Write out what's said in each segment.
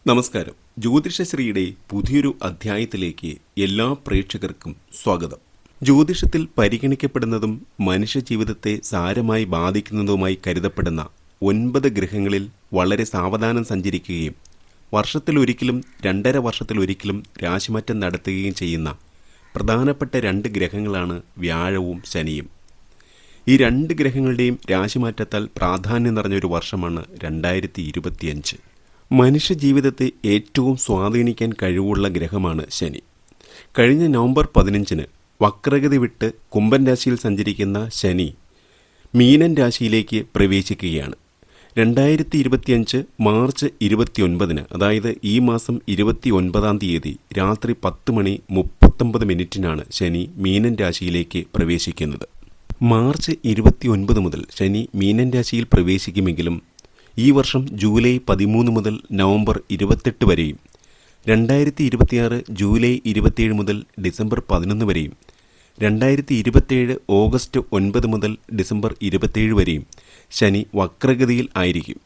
നമസ്കാരം. ജ്യോതിഷശ്രീയുടെ പുതിയൊരു അധ്യായത്തിലേക്ക് എല്ലാ പ്രേക്ഷകർക്കും സ്വാഗതം. ജ്യോതിഷത്തിൽ പരിഗണിക്കപ്പെടുന്നതും മനുഷ്യജീവിതത്തെ സാരമായി ബാധിക്കുന്നതുമായി കരുതപ്പെടുന്ന 9 ഗ്രഹങ്ങളിൽ വളരെ സാവധാനം സഞ്ചരിക്കുകയും വർഷത്തിലൊരിക്കലും 2.5 വർഷത്തിലൊരിക്കലും രാശിമാറ്റം നടത്തുകയും ചെയ്യുന്ന പ്രധാനപ്പെട്ട 2 ഗ്രഹങ്ങളാണ് വ്യാഴവും ശനിയും. ഈ 2 ഗ്രഹങ്ങളുടെയും രാശിമാറ്റത്താൽ പ്രാധാന്യം നിറഞ്ഞൊരു വർഷമാണ് 2025. മനുഷ്യജീവിതത്തെ ഏറ്റവും സ്വാധീനിക്കാൻ കഴിവുള്ള ഗ്രഹമാണ് ശനി. കഴിഞ്ഞ നവംബർ 15 വക്രഗതി വിട്ട് കുംഭൻ രാശിയിൽ സഞ്ചരിക്കുന്ന ശനി മീനൻ രാശിയിലേക്ക് പ്രവേശിക്കുകയാണ്. 2025 മാർച്ച് 29, അതായത് ഈ മാസം 29-ാം തീയതി രാത്രി 10:39 ശനി മീനൻ രാശിയിലേക്ക് പ്രവേശിക്കുന്നത്. മാർച്ച് 29 മുതൽ ശനി മീനൻ രാശിയിൽ പ്രവേശിക്കുമെങ്കിലും ഈ വർഷം ജൂലൈ 13 മുതൽ നവംബർ 28 വരെയും 2026 ജൂലൈ 27 മുതൽ ഡിസംബർ 11 വരെയും 2027 ഓഗസ്റ്റ് 9 മുതൽ ഡിസംബർ 27 വരെയും ശനി വക്രഗതിയിൽ ആയിരിക്കും.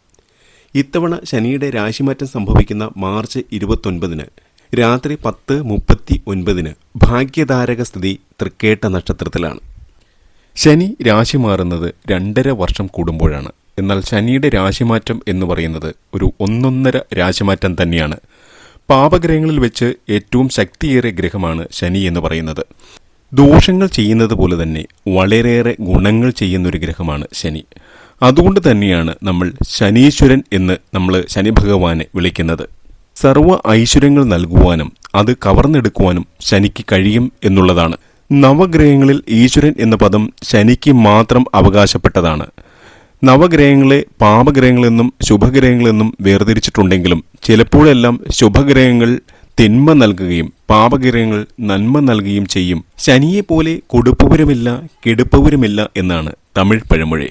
ഇത്തവണ ശനിയുടെ രാശിമാറ്റം സംഭവിക്കുന്ന മാർച്ച് 29 രാത്രി 10:39 ഭാഗ്യധാരക സ്ഥിതി തൃക്കേട്ട നക്ഷത്രത്തിലാണ്. ശനി രാശി മാറുന്നത് 2.5 വർഷം കൂടുമ്പോഴാണ്. എന്നാൽ ശനിയുടെ രാശിമാറ്റം എന്ന് പറയുന്നത് ഒരു 1.5 രാശിമാറ്റം തന്നെയാണ്. പാപഗ്രഹങ്ങളിൽ വെച്ച് ഏറ്റവും ശക്തിയേറിയ ഗ്രഹമാണ് ശനി എന്ന് പറയുന്നത്. ദോഷങ്ങൾ ചെയ്യുന്നത് പോലെ തന്നെ വളരെയേറെ ഗുണങ്ങൾ ചെയ്യുന്നൊരു ഗ്രഹമാണ് ശനി. അതുകൊണ്ട് തന്നെയാണ് നമ്മൾ ശനീശ്വരൻ എന്ന് ശനി ഭഗവാനെ വിളിക്കുന്നത്. സർവ്വ ഐശ്വര്യങ്ങൾ നൽകുവാനും അത് കവർന്നെടുക്കുവാനും ശനിക്ക് കഴിയും എന്നുള്ളതാണ്. നവഗ്രഹങ്ങളിൽ ഈശ്വരൻ എന്ന പദം ശനിക്ക് മാത്രം അവകാശപ്പെട്ടതാണ്. നവഗ്രഹങ്ങളെ പാപഗ്രഹങ്ങളെന്നും ശുഭഗ്രഹങ്ങളെന്നും വേർതിരിച്ചിട്ടുണ്ടെങ്കിലും ചിലപ്പോഴെല്ലാം ശുഭഗ്രഹങ്ങൾ തിന്മ നൽകുകയും പാപഗ്രഹങ്ങൾ നന്മ നൽകുകയും ചെയ്യും. ശനിയെപ്പോലെ കൊടുപ്പുവരുമില്ല കെടുപ്പവരുമില്ല എന്നാണ് തമിഴ് പഴമൊഴി.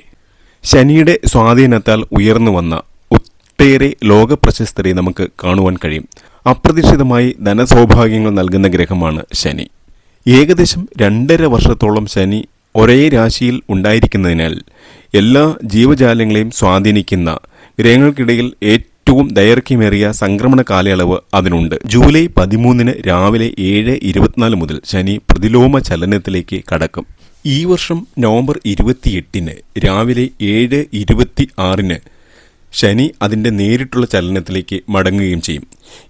ശനിയുടെ സ്വാധീനത്താൽ ഉയർന്നു വന്ന ഒട്ടേറെ ലോകപ്രശസ്തരെ നമുക്ക് കാണുവാൻ കഴിയും. അപ്രതീക്ഷിതമായി ധനസൗഭാഗ്യങ്ങൾ നൽകുന്ന ഗ്രഹമാണ് ശനി. ഏകദേശം 2.5 വർഷത്തോളം ശനി ഒരേ രാശിയിൽ ഉണ്ടായിരിക്കുന്നതിനാൽ എല്ലാ ജീവജാലങ്ങളെയും സ്വാധീനിക്കുന്ന ഗ്രഹങ്ങൾക്കിടയിൽ ഏറ്റവും ദൈർഘ്യമേറിയ സംക്രമണ കാലയളവ് അതിനുണ്ട്. ജൂലൈ 13 രാവിലെ 7:24 മുതൽ ശനി പ്രതിലോമ ചലനത്തിലേക്ക് കടക്കും. ഈ വർഷം നവംബർ 28 രാവിലെ 7:26 ശനി അതിൻ്റെ നേരിട്ടുള്ള ചലനത്തിലേക്ക് മടങ്ങുകയും ചെയ്യും.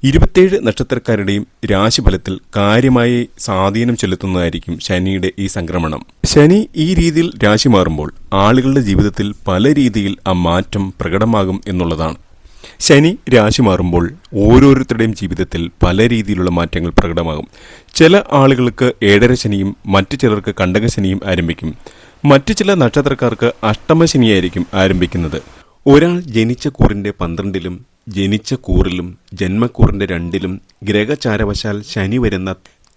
27 നക്ഷത്രക്കാരുടെയും രാശിഫലത്തിൽ കാര്യമായി സ്വാധീനം ചെലുത്തുന്നതായിരിക്കും ശനിയുടെ ഈ സംക്രമണം. ശനി ഈ രീതിയിൽ രാശി മാറുമ്പോൾ ആളുകളുടെ ജീവിതത്തിൽ പല രീതിയിൽ ആ മാറ്റം പ്രകടമാകും എന്നുള്ളതാണ്. ശനി രാശി മാറുമ്പോൾ ഓരോരുത്തരുടെയും ജീവിതത്തിൽ പല രീതിയിലുള്ള മാറ്റങ്ങൾ പ്രകടമാകും. ചില ആളുകൾക്ക് 7.5 ശനിയും മറ്റു ചിലർക്ക് കണ്ടകശനിയും ആരംഭിക്കും. മറ്റു ചില നക്ഷത്രക്കാർക്ക് അഷ്ടമശനിയായിരിക്കും ആരംഭിക്കുന്നത്. ഒരാൾ ജനിച്ച കൂറിൻ്റെ 12-ലും ജനിച്ച കൂറിലും ജന്മക്കൂറിൻ്റെ 2-ലും ഗ്രഹചാരവശാൽ ശനി വരുന്ന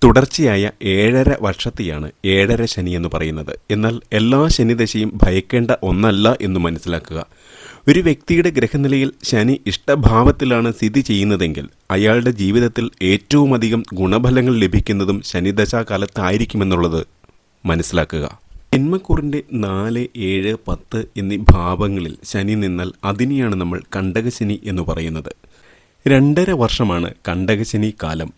തുടർച്ചയായ 7.5 വർഷത്തെയാണ് 7.5 ശനി എന്ന് പറയുന്നത്. എന്നാൽ എല്ലാ ശനിദശയും ഭയക്കേണ്ട ഒന്നല്ല എന്ന് മനസ്സിലാക്കുക. ഒരു വ്യക്തിയുടെ ഗ്രഹനിലയിൽ ശനി ഇഷ്ടഭാവത്തിലാണ് സ്ഥിതി ചെയ്യുന്നതെങ്കിൽ അയാളുടെ ജീവിതത്തിൽ ഏറ്റവും അധികം ഗുണഫലങ്ങൾ ലഭിക്കുന്നതും ശനിദശാകാലത്തായിരിക്കുമെന്നുള്ളത് മനസ്സിലാക്കുക. ജന്മക്കൂറിൻ്റെ 4, 7, 10 എന്നീ ഭാവങ്ങളിൽ ശനി നിന്നാൽ അതിനെയാണ് നമ്മൾ കണ്ടകശനി എന്ന് പറയുന്നത്. 2.5 വർഷമാണ് കണ്ടകശനി കാലം.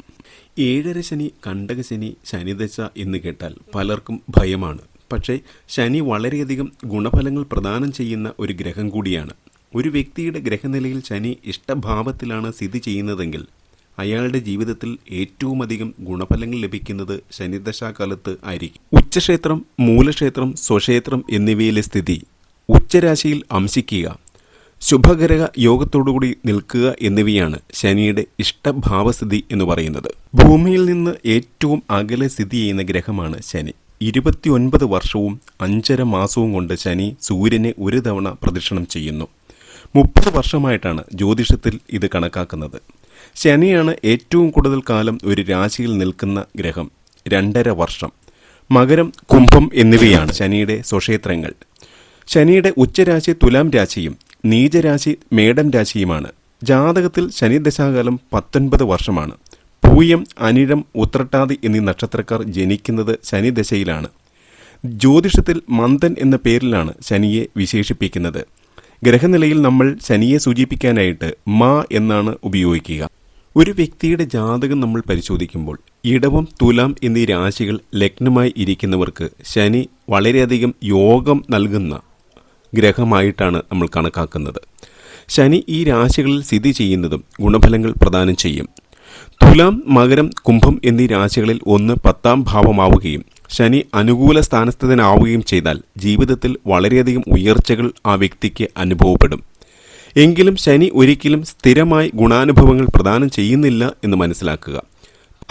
7.5 ശനി, കണ്ടകശനി, ശനിദശ എന്ന് കേട്ടാൽ പലർക്കും ഭയമാണ്. പക്ഷേ ശനി വളരെയധികം ഗുണഫലങ്ങൾ പ്രദാനം ചെയ്യുന്ന ഒരു ഗ്രഹം കൂടിയാണ്. ഒരു വ്യക്തിയുടെ ഗ്രഹനിലയിൽ ശനി ഇഷ്ടഭാവത്തിലാണ് സ്ഥിതി ചെയ്യുന്നതെങ്കിൽ അയാളുടെ ജീവിതത്തിൽ ഏറ്റവും അധികം ഗുണഫലങ്ങൾ ലഭിക്കുന്നത് ശനിദശാകാലത്ത് ആയിരിക്കും. ഉച്ചക്ഷേത്രം, മൂലക്ഷേത്രം, സ്വക്ഷേത്രം എന്നിവയിലെ സ്ഥിതി, ഉച്ചരാശിയിൽ അംശിക്കുക, ശുഭഗ്രഹ യോഗത്തോടുകൂടി നിൽക്കുക എന്നിവയാണ് ശനിയുടെ ഇഷ്ടഭാവസ്ഥിതി എന്ന് പറയുന്നത്. ഭൂമിയിൽ നിന്ന് ഏറ്റവും അകലെ സ്ഥിതി ചെയ്യുന്ന ഗ്രഹമാണ് ശനി. 29 വർഷവും 5.5 മാസവും കൊണ്ട് ശനി സൂര്യനെ ഒരു തവണ പ്രദക്ഷിണം ചെയ്യുന്നു. 30 വർഷമായിട്ടാണ് ജ്യോതിഷത്തിൽ ഇത് കണക്കാക്കുന്നത്. ശനിയാണ് ഏറ്റവും കൂടുതൽ കാലം ഒരു രാശിയിൽ നിൽക്കുന്ന ഗ്രഹം, 2.5 വർഷം. മകരം, കുംഭം എന്നിവയാണ് ശനിയുടെ സ്വക്ഷേത്രങ്ങൾ. ശനിയുടെ ഉച്ചരാശി തുലാം രാശിയും നീചരാശി മേടം രാശിയുമാണ്. ജാതകത്തിൽ ശനിദശാകാലം 19 വർഷമാണ്. പൂയം, അനിഴം, ഉത്രട്ടാതി എന്നീ നക്ഷത്രക്കാർ ജനിക്കുന്നത് ശനിദശയിലാണ്. ജ്യോതിഷത്തിൽ മന്ദൻ എന്ന പേരിലാണ് ശനിയെ വിശേഷിപ്പിക്കുന്നത്. ഗ്രഹനിലയിൽ നമ്മൾ ശനിയെ സൂചിപ്പിക്കാനായിട്ട് മാ എന്നാണ് ഉപയോഗിക്കുക. ഒരു വ്യക്തിയുടെ ജാതകം നമ്മൾ പരിശോധിക്കുമ്പോൾ ഇടവം, തുലാം എന്നീ രാശികൾ ലഗ്നമായി ഇരിക്കുന്നവർക്ക് ശനി വളരെയധികം യോഗം നൽകുന്ന ഗ്രഹമായിട്ടാണ് നമ്മൾ കണക്കാക്കുന്നത്. ശനി ഈ രാശികളിൽ സ്ഥിതി ചെയ്യുന്നതും ഗുണഫലങ്ങൾ പ്രദാനം ചെയ്യും. തുലാം, മകരം, കുംഭം എന്നീ രാശികളിൽ ഒന്ന് 10ാം ഭാവമാവുകയും ശനി അനുകൂല സ്ഥാനസ്ഥനാവുകയും ചെയ്താൽ ജീവിതത്തിൽ വളരെയധികം ഉയർച്ചകൾ ആ വ്യക്തിക്ക് അനുഭവപ്പെടും. എങ്കിലും ശനി ഒരിക്കലും സ്ഥിരമായി ഗുണാനുഭവങ്ങൾ പ്രദാനം ചെയ്യുന്നില്ല എന്ന് മനസ്സിലാക്കുക.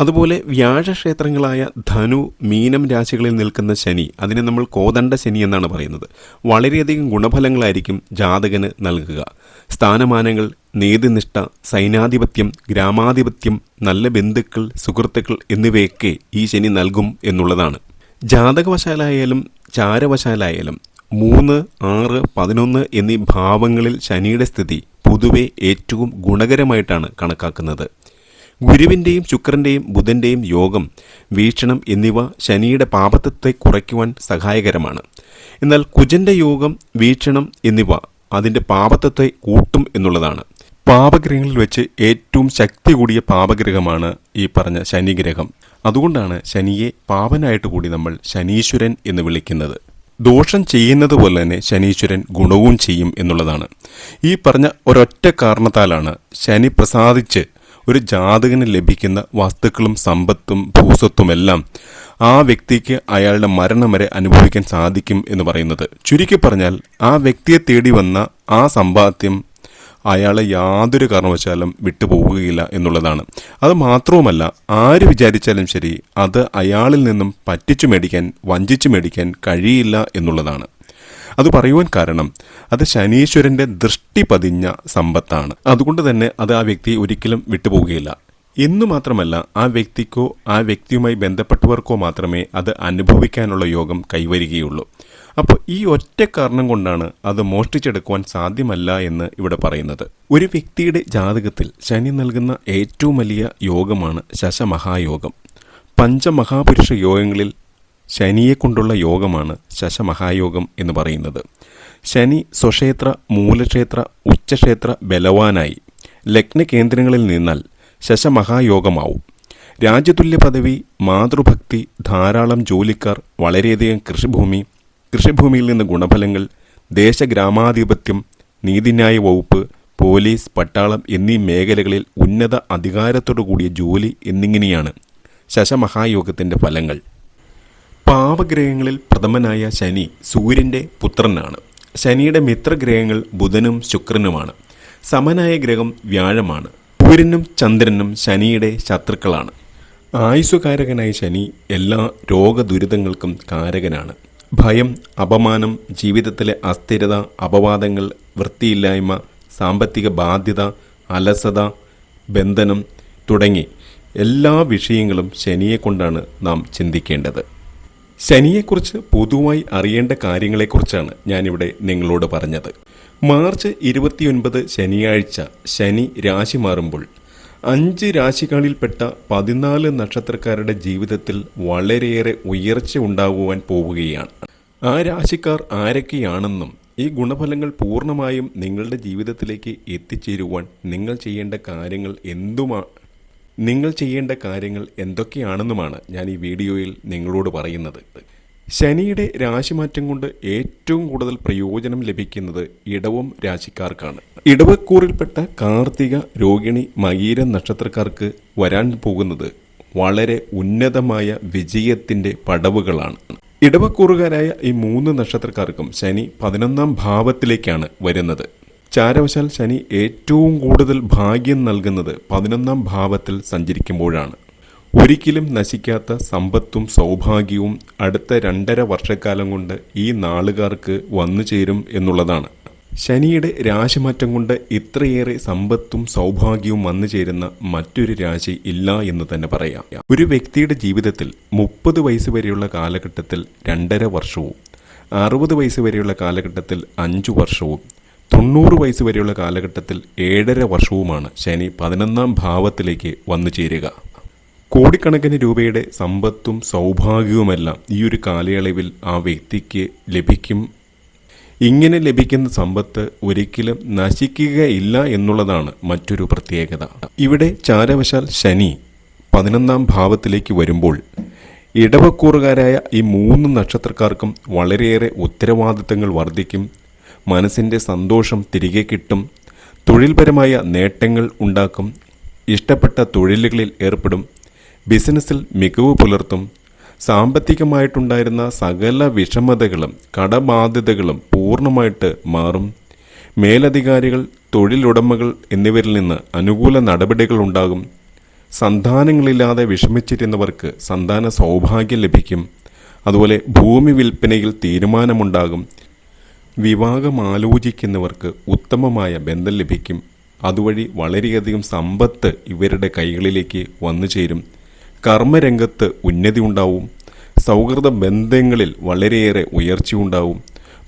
അതുപോലെ വ്യാഴക്ഷേത്രങ്ങളായ ധനു, മീനം രാശികളിൽ നിൽക്കുന്ന ശനി, അതിനെ നമ്മൾ കോദണ്ഡ ശനി എന്നാണ് പറയുന്നത്, വളരെയധികം ഗുണഫലങ്ങളായിരിക്കും ജാതകന് നൽകുക. സ്ഥാനമാനങ്ങൾ, നീതിനിഷ്ഠ, സൈനാധിപത്യം, ഗ്രാമാധിപത്യം, നല്ല ബന്ധുക്കൾ, സുഹൃത്തുക്കൾ എന്നിവയൊക്കെ ഈ ശനി നൽകും എന്നുള്ളതാണ്. ജാതകവശാലായാലും ചാരവശാലായാലും 3, 6, 11 എന്നീ ഭാവങ്ങളിൽ ശനിയുടെ സ്ഥിതി പൊതുവെ ഏറ്റവും ഗുണകരമായിട്ടാണ് കണക്കാക്കുന്നത്. ഗുരുവിൻ്റെയും ശുക്രൻ്റെയും ബുധൻ്റെയും യോഗം, വീക്ഷണം എന്നിവ ശനിയുടെ പാപത്വത്തെ കുറയ്ക്കുവാൻ സഹായകരമാണ്. എന്നാൽ കുജൻ്റെ യോഗം, വീക്ഷണം എന്നിവ അതിൻ്റെ പാപത്വത്തെ കൂട്ടും എന്നുള്ളതാണ്. പാപഗ്രഹങ്ങളിൽ വെച്ച് ഏറ്റവും ശക്തി കൂടിയ പാപഗ്രഹമാണ് ഈ പറഞ്ഞ ശനിഗ്രഹം. അതുകൊണ്ടാണ് ശനിയെ പാപനായിട്ട് കൂടി നമ്മൾ ശനീശ്വരൻ എന്ന് വിളിക്കുന്നത്. ദോഷം ചെയ്യുന്നത് പോലെ തന്നെ ശനീശ്വരൻ ഗുണവും ചെയ്യും എന്നുള്ളതാണ്. ഈ പറഞ്ഞ ഒരൊറ്റ കാരണത്താലാണ് ശനി പ്രസാദിച്ച് ഒരു ജാതകന് ലഭിക്കുന്ന വസ്തുക്കളും സമ്പത്തും ഭൂസ്വത്തുമെല്ലാം ആ വ്യക്തിക്ക് അയാളുടെ മരണം വരെ അനുഭവിക്കാൻ സാധിക്കും എന്ന് പറയുന്നത്. ചുരുക്കി പറഞ്ഞാൽ ആ വ്യക്തിയെ തേടി വന്ന ആ സമ്പാദ്യം അയാളെ യാതൊരു കാരണവശാലും വിട്ടുപോവുകയില്ല എന്നുള്ളതാണ്. അത് മാത്രവുമല്ല, ആര് വിചാരിച്ചാലും ശരി അത് അയാളിൽ നിന്നും പറ്റിച്ചു മേടിക്കാൻ, വഞ്ചിച്ചു മേടിക്കാൻ കഴിയില്ല എന്നുള്ളതാണ്. അത് പറയുവാൻ കാരണം അത് ശനീശ്വരൻ്റെ ദൃഷ്ടി പതിഞ്ഞ സമ്പത്താണ്. അതുകൊണ്ട് തന്നെ അത് ആ വ്യക്തി ഒരിക്കലും വിട്ടുപോവുകയില്ല. എന്നു മാത്രമല്ല, ആ വ്യക്തിക്കോ ആ വ്യക്തിയുമായി ബന്ധപ്പെട്ടവർക്കോ മാത്രമേ അത് അനുഭവിക്കാനുള്ള യോഗം കൈവരികയുള്ളൂ. അപ്പോൾ ഈ ഒറ്റ കാരണം കൊണ്ടാണ് അത് മോഷ്ടിച്ചെടുക്കുവാൻ സാധ്യമല്ല എന്ന് ഇവിടെ പറയുന്നത്. ഒരു വ്യക്തിയുടെ ജാതകത്തിൽ ശനി നൽകുന്ന ഏറ്റവും വലിയ യോഗമാണ് ശശമഹായോഗം. പഞ്ചമഹാപുരുഷ യോഗങ്ങളിൽ ശനിയെ കൊണ്ടുള്ള യോഗമാണ് ശശമഹായോഗം എന്ന് പറയുന്നത്. ശനി സ്വക്ഷേത്ര, മൂലക്ഷേത്ര, ഉച്ചക്ഷേത്ര ബലവാനായി ലഗ്നകേന്ദ്രങ്ങളിൽ നിന്നാൽ ശശമഹായോഗമാവും. രാജ്യതുല്യ പദവി, മാതൃഭക്തി, ധാരാളം ജോലിക്കാർ, വളരെയധികം കൃഷിഭൂമിയിൽ നിന്ന് ഗുണഫലങ്ങൾ, ദേശഗ്രാമാധിപത്യം, നീതിന്യായ വകുപ്പ്, പോലീസ്, പട്ടാളം എന്നീ മേഖലകളിൽ ഉന്നത അധികാരത്തോടു കൂടിയ ജോലി എന്നിങ്ങനെയാണ് ശശമഹായോഗത്തിൻ്റെ ഫലങ്ങൾ. പാപഗ്രഹങ്ങളിൽ പ്രഥമനായ ശനി സൂര്യൻ്റെ പുത്രനാണ്. ശനിയുടെ മിത്രഗ്രഹങ്ങൾ ബുധനും ശുക്രനുമാണ്. സമനായ ഗ്രഹം വ്യാഴമാണ്. സൂര്യനും ചന്ദ്രനും ശനിയുടെ ശത്രുക്കളാണ്. ആയുസ്സുകാരകനായ ശനി എല്ലാ രോഗദുരിതങ്ങൾക്കും കാരകനാണ്. ഭയം, അപമാനം, ജീവിതത്തിലെ അസ്ഥിരത, അപവാദങ്ങൾ, വൃത്തിയില്ലായ്മ, സാമ്പത്തിക ബാധ്യത, അലസത, ബന്ധനം തുടങ്ങി എല്ലാ വിഷയങ്ങളും ശനിയെക്കൊണ്ടാണ് നാം ചിന്തിക്കേണ്ടത്. ശനിയെക്കുറിച്ച് പൊതുവായി അറിയേണ്ട കാര്യങ്ങളെക്കുറിച്ചാണ് ഞാനിവിടെ നിങ്ങളോട് പറഞ്ഞത്. മാർച്ച് 29 ശനിയാഴ്ച ശനി രാശി മാറുമ്പോൾ 5 രാശികളിൽപ്പെട്ട 14 നക്ഷത്രക്കാരുടെ ജീവിതത്തിൽ വളരെയേറെ ഉയർച്ച ഉണ്ടാകുവാൻ പോവുകയാണ്. ആ രാശിക്കാർ ആരൊക്കെയാണെന്നും ഈ ഗുണഫലങ്ങൾ പൂർണ്ണമായും നിങ്ങളുടെ ജീവിതത്തിലേക്ക് എത്തിച്ചേരുവാൻ നിങ്ങൾ ചെയ്യേണ്ട കാര്യങ്ങൾ എന്തൊക്കെയാണെന്നുമാണ് ഞാൻ ഈ വീഡിയോയിൽ നിങ്ങളോട് പറയുന്നത്. ശനിയുടെ രാശിമാറ്റം കൊണ്ട് ഏറ്റവും കൂടുതൽ പ്രയോജനം ലഭിക്കുന്നത് ഇടവം രാശിക്കാർക്കാണ്. ഇടവക്കൂറിൽപ്പെട്ട കാർത്തിക, രോഹിണി, മകീര നക്ഷത്രക്കാർക്ക് വരാൻ പോകുന്നത് വളരെ ഉന്നതമായ വിജയത്തിൻ്റെ പടവുകളാണ്. ഇടവക്കൂറുകാരായ ഈ 3 നക്ഷത്രക്കാർക്കും ശനി 11ാം ഭാവത്തിലേക്കാണ് വരുന്നത്. ചാരവശാൽ ശനി ഏറ്റവും കൂടുതൽ ഭാഗ്യം നൽകുന്നത് 11ാം ഭാവത്തിൽ സഞ്ചരിക്കുമ്പോഴാണ്. ഒരിക്കലും നശിക്കാത്ത സമ്പത്തും സൗഭാഗ്യവും അടുത്ത 2.5 വർഷക്കാലം കൊണ്ട് ഈ നാളുകാർക്ക് വന്നു ചേരും എന്നുള്ളതാണ്. ശനിയുടെ രാശിമാറ്റം കൊണ്ട് ഇത്രയേറെ സമ്പത്തും സൗഭാഗ്യവും വന്നു ചേരുന്ന മറ്റൊരു രാശി ഇല്ല എന്ന് തന്നെ പറയാം. ഒരു വ്യക്തിയുടെ ജീവിതത്തിൽ 30 വയസ്സ് വരെയുള്ള കാലഘട്ടത്തിൽ 2.5 വർഷവും, 60 വയസ്സ് വരെയുള്ള കാലഘട്ടത്തിൽ 5 വർഷവും, 90 വയസ്സ് വരെയുള്ള കാലഘട്ടത്തിൽ 7.5 വർഷവുമാണ് ശനി 11ാം ഭാവത്തിലേക്ക് വന്നു ചേരുക. കോടിക്കണക്കിന് രൂപയുടെ സമ്പത്തും സൗഭാഗ്യവുമെല്ലാം ഈ ഒരു കാലയളവിൽ ആ വ്യക്തിക്ക് ലഭിക്കും. ഇങ്ങനെ ലഭിക്കുന്ന സമ്പത്ത് ഒരിക്കലും നശിക്കുകയില്ല എന്നുള്ളതാണ് മറ്റൊരു പ്രത്യേകത. ഇവിടെ ചാരവശാൽ ശനി 11ാം ഭാവത്തിലേക്ക് വരുമ്പോൾ ഇടവക്കൂറുകാരായ ഈ 3 നക്ഷത്രക്കാർക്കും വളരെയേറെ ഉത്തരവാദിത്തങ്ങൾ വർദ്ധിക്കും. മനസ്സിൻ്റെ സന്തോഷം തിരികെ കിട്ടും. തൊഴിൽപരമായ നേട്ടങ്ങൾ ഉണ്ടാക്കും. ഇഷ്ടപ്പെട്ട തൊഴിലുകളിൽ ഏർപ്പെടും. ബിസിനസ്സിൽ മികവ് പുലർത്തും. സാമ്പത്തികമായിട്ടുണ്ടായിരുന്ന സകല വിഷമതകളും കടബാധ്യതകളും പൂർണ്ണമായിട്ട് മാറും. മേലധികാരികൾ, തൊഴിലുടമകൾ എന്നിവരിൽ നിന്ന് അനുകൂല നടപടികൾ ഉണ്ടാകും. സന്താനങ്ങളില്ലാതെ വിഷമിച്ചിരുന്നവർക്ക് സന്താന സൗഭാഗ്യം ലഭിക്കും. അതുപോലെ ഭൂമി വിൽപ്പനയിൽ തീരുമാനമുണ്ടാകും. വിവാഹം ആലോചിക്കുന്നവർക്ക് ഉത്തമമായ ബന്ധം ലഭിക്കും. അതുവഴി വളരെയധികം സമ്പത്ത് ഇവരുടെ കൈകളിലേക്ക് വന്നു ചേരും. കർമ്മരംഗത്ത് ഉന്നതി ഉണ്ടാവും. സൗഹൃദ ബന്ധങ്ങളിൽ വളരെയേറെ ഉയർച്ചയുണ്ടാവും.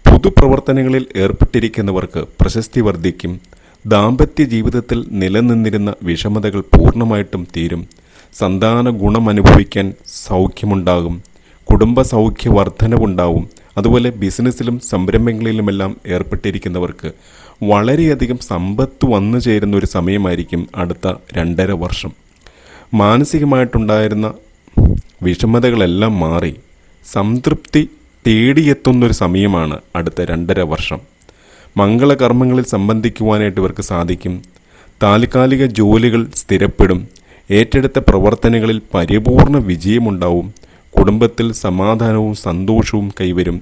പൊതുപ്രവർത്തനങ്ങളിൽ ഏർപ്പെട്ടിരിക്കുന്നവർക്ക് പ്രശസ്തി വർദ്ധിക്കും. ദാമ്പത്യ ജീവിതത്തിൽ നിലനിന്നിരുന്ന വിഷമതകൾ പൂർണ്ണമായിട്ടും തീരും. സന്താന ഗുണം അനുഭവിക്കാൻ സൗഖ്യമുണ്ടാകും. കുടുംബ സൗഖ്യ വർധനവുണ്ടാവും. അതുപോലെ ബിസിനസ്സിലും സംരംഭങ്ങളിലുമെല്ലാം ഏർപ്പെട്ടിരിക്കുന്നവർക്ക് വളരെയധികം സമ്പത്ത് വന്നു ചേരുന്ന ഒരു സമയമായിരിക്കും അടുത്ത 2.5 വർഷം. മാനസികമായിട്ടുണ്ടായിരുന്ന വിഷമതകളെല്ലാം മാറി സംതൃപ്തി തേടിയെത്തുന്നൊരു സമയമാണ് അടുത്ത 2.5 വർഷം. മംഗളകർമ്മങ്ങളിൽ സംബന്ധിക്കുവാനായിട്ട് ഇവർക്ക് സാധിക്കും. താൽക്കാലിക ജോലികൾ സ്ഥിരപ്പെടും. ഏറ്റെടുത്ത പ്രവർത്തനങ്ങളിൽ പരിപൂർണ വിജയമുണ്ടാവും. കുടുംബത്തിൽ സമാധാനവും സന്തോഷവും കൈവരും.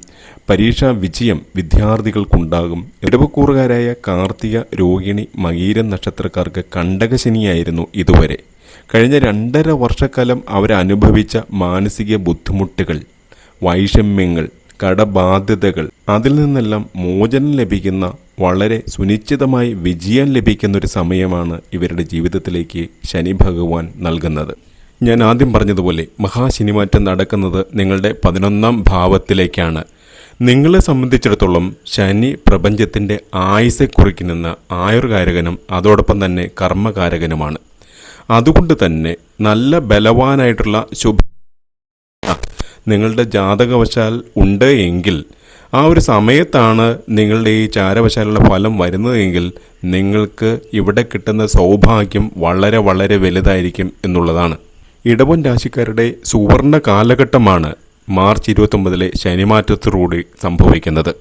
പരീക്ഷാ വിജയം വിദ്യാർത്ഥികൾക്കുണ്ടാകും. ഇടവക്കൂറുകാരായ കാർത്തിക, രോഹിണി, മകീരം നക്ഷത്രക്കാർക്ക് കണ്ടകശനിയായിരുന്നു ഇതുവരെ. കഴിഞ്ഞ 2.5 വർഷക്കാലം അവരനുഭവിച്ച മാനസിക ബുദ്ധിമുട്ടുകൾ, വൈഷമ്യങ്ങൾ, കടബാധ്യതകൾ, അതിൽ നിന്നെല്ലാം മോചനം ലഭിക്കുന്ന, വളരെ സുനിശ്ചിതമായി വിജയം ലഭിക്കുന്ന ഒരു സമയമാണ് ഇവരുടെ ജീവിതത്തിലേക്ക് ശനി ഭഗവാൻ നൽകുന്നത്. ഞാൻ ആദ്യം പറഞ്ഞതുപോലെ മഹാശനിമാറ്റം നടക്കുന്നത് നിങ്ങളുടെ 11ാം ഭാവത്തിലേക്കാണ്. നിങ്ങളെ സംബന്ധിച്ചിടത്തോളം ശനി പ്രപഞ്ചത്തിൻ്റെ ആയുസ്സെ കുറിക്കുന്ന ആയുർകാരകനും അതോടൊപ്പം തന്നെ കർമ്മകാരകനുമാണ്. അതുകൊണ്ട് തന്നെ നല്ല ബലവാനായിട്ടുള്ള ശുഭ നിങ്ങളുടെ ജാതകവശാൽ ഉണ്ട് എങ്കിൽ ആ ഒരു സമയത്താണ് നിങ്ങളുടെ ഈ ചാരവശാലുള്ള ഫലം വരുന്നതെങ്കിൽ നിങ്ങൾക്ക് ഇവിടെ കിട്ടുന്ന സൗഭാഗ്യം വളരെ വളരെ വലുതായിരിക്കും എന്നുള്ളതാണ്. ഇടവൻ രാശിക്കാരുടെ സുവർണ കാലഘട്ടമാണ് മാർച്ച് 29 ശനിമാറ്റത്തോടുകൂടി സംഭവിക്കുന്നത്.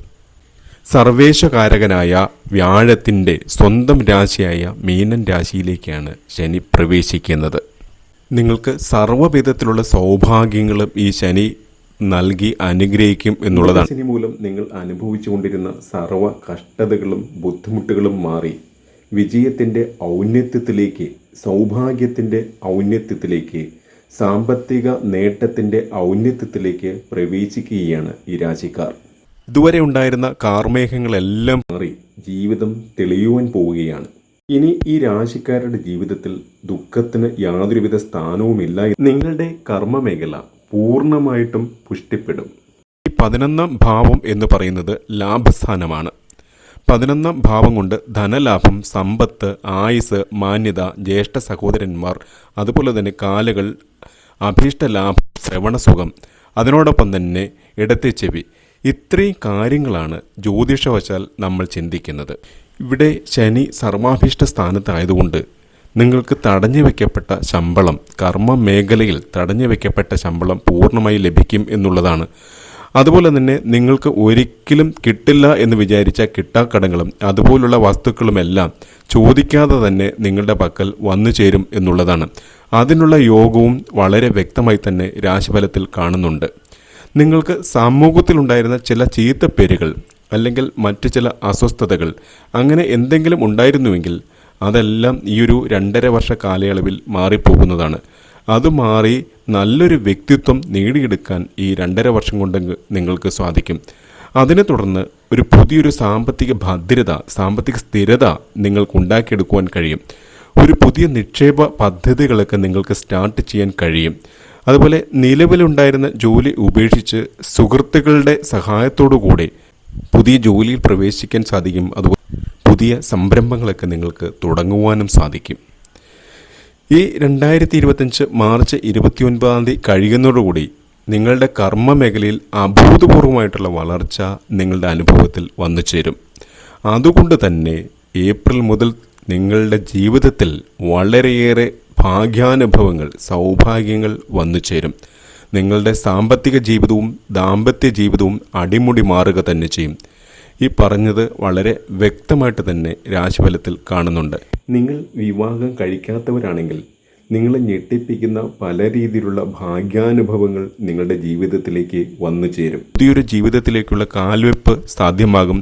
സർവേശകാരകനായ വ്യാഴത്തിൻ്റെ സ്വന്തം രാശിയായ മീനൻ രാശിയിലേക്കാണ് ശനി പ്രവേശിക്കുന്നത്. നിങ്ങൾക്ക് സർവ്വവിധത്തിലുള്ള സൗഭാഗ്യങ്ങളും ഈ ശനി നൽകി അനുഗ്രഹിക്കും എന്നുള്ളതാണ്. ശനി മൂലം നിങ്ങൾ അനുഭവിച്ചുകൊണ്ടിരുന്ന സർവ്വ കഷ്ടതകളും ബുദ്ധിമുട്ടുകളും മാറി വിജയത്തിൻ്റെ ഔന്നത്യത്തിലേക്ക്, സൗഭാഗ്യത്തിൻ്റെ ഔന്നത്യത്തിലേക്ക്, സാമ്പത്തിക നേട്ടത്തിൻ്റെ ഔന്നത്യത്തിലേക്ക് പ്രവേശിക്കുകയാണ് ഈ രാശിക്കാർ. ഇതുവരെ ഉണ്ടായിരുന്ന കാർമേഘങ്ങളെല്ലാം മാറി ജീവിതം തെളിയുവാൻ പോവുകയാണ്. ഇനി ഈ രാശിക്കാരുടെ ജീവിതത്തിൽ ദുഃഖത്തിന് യാതൊരുവിധ സ്ഥാനവുമില്ല. നിങ്ങളുടെ കർമ്മമേഖല പൂർണ്ണമായിട്ടും പുഷ്ടിപ്പെടും. ഈ 11ാം ഭാവം എന്ന് പറയുന്നത് ലാഭസ്ഥാനമാണ്. 11ാം ഭാവം കൊണ്ട് ധനലാഭം, സമ്പത്ത്, ആയുസ്, മാന്യത, ജ്യേഷ്ഠ സഹോദരന്മാർ, അതുപോലെ തന്നെ കാലുകൾ, അഭീഷ്ടലാഭം, ശ്രവണസുഖം, അതിനോടൊപ്പം തന്നെ ഇടത്തെ ചെവി, ഇത്രയും കാര്യങ്ങളാണ് ജ്യോതിഷവശാൽ നമ്മൾ ചിന്തിക്കുന്നത്. ഇവിടെ ശനി സർവാഭീഷ്ട സ്ഥാനത്തായതുകൊണ്ട് നിങ്ങൾക്ക് തടഞ്ഞു വയ്ക്കപ്പെട്ട ശമ്പളം, കർമ്മ മേഖലയിൽ തടഞ്ഞു വയ്ക്കപ്പെട്ട ശമ്പളം പൂർണ്ണമായി ലഭിക്കും എന്നുള്ളതാണ്. അതുപോലെ തന്നെ നിങ്ങൾക്ക് ഒരിക്കലും കിട്ടില്ല എന്ന് വിചാരിച്ച കിട്ടാക്കടങ്ങളും അതുപോലുള്ള വസ്തുക്കളുമെല്ലാം ചോദിക്കാതെ തന്നെ നിങ്ങളുടെ പക്കൽ വന്നു ചേരും എന്നുള്ളതാണ്. അതിനുള്ള യോഗവും വളരെ വ്യക്തമായി തന്നെ രാശിഫലത്തിൽ കാണുന്നുണ്ട്. നിങ്ങൾക്ക് സമൂഹത്തിലുണ്ടായിരുന്ന ചില ചീത്തപ്പേരുകൾ അല്ലെങ്കിൽ മറ്റു ചില അസ്വസ്ഥതകൾ അങ്ങനെ എന്തെങ്കിലും ഉണ്ടായിരുന്നുവെങ്കിൽ അതെല്ലാം ഈ ഒരു 2.5 വർഷ കാലയളവിൽ മാറിപ്പോകുന്നതാണ്. അത് മാറി നല്ലൊരു വ്യക്തിത്വം നേടിയെടുക്കാൻ ഈ 2.5 വർഷം കൊണ്ട് നിങ്ങൾക്ക് സാധിക്കും. അതിനെ തുടർന്ന് ഒരു പുതിയൊരു സാമ്പത്തിക ഭദ്രത, സാമ്പത്തിക സ്ഥിരത നിങ്ങൾക്ക് ഉണ്ടാക്കിയെടുക്കുവാൻ കഴിയും. ഒരു പുതിയ നിക്ഷേപ പദ്ധതികളൊക്കെ നിങ്ങൾക്ക് സ്റ്റാർട്ട് ചെയ്യാൻ കഴിയും. അതുപോലെ നിലവിലുണ്ടായിരുന്ന ജോലി ഉപേക്ഷിച്ച് സുഹൃത്തുക്കളുടെ സഹായത്തോടുകൂടി പുതിയ ജോലിയിൽ പ്രവേശിക്കാൻ സാധിക്കും. അതുപോലെ പുതിയ സംരംഭങ്ങളൊക്കെ നിങ്ങൾക്ക് തുടങ്ങുവാനും സാധിക്കും. ഈ 2025 മാർച്ച് 29 കഴിയുന്നതോടുകൂടി നിങ്ങളുടെ കർമ്മ മേഖലയിൽ അഭൂതപൂർവമായിട്ടുള്ള വളർച്ച നിങ്ങളുടെ അനുഭവത്തിൽ വന്നു ചേരും. അതുകൊണ്ട് തന്നെ ഏപ്രിൽ മുതൽ നിങ്ങളുടെ ജീവിതത്തിൽ വളരെയേറെ ഭാഗ്യാനുഭവങ്ങൾ, സൗഭാഗ്യങ്ങൾ വന്നു ചേരും. നിങ്ങളുടെ സാമ്പത്തിക ജീവിതവും ദാമ്പത്യ ജീവിതവും അടിമുടി മാറുക തന്നെ ചെയ്യും. ഈ പറഞ്ഞത് വളരെ വ്യക്തമായിട്ട് തന്നെ രാശിഫലത്തിൽ കാണുന്നുണ്ട്. നിങ്ങൾ വിവാഹം കഴിക്കാത്തവരാണെങ്കിൽ നിങ്ങളെ ഞെട്ടിപ്പിക്കുന്ന പല രീതിയിലുള്ള ഭാഗ്യാനുഭവങ്ങൾ നിങ്ങളുടെ ജീവിതത്തിലേക്ക് വന്നു ചേരും. പുതിയൊരു ജീവിതത്തിലേക്കുള്ള കാൽവെപ്പ് സാധ്യമാകും.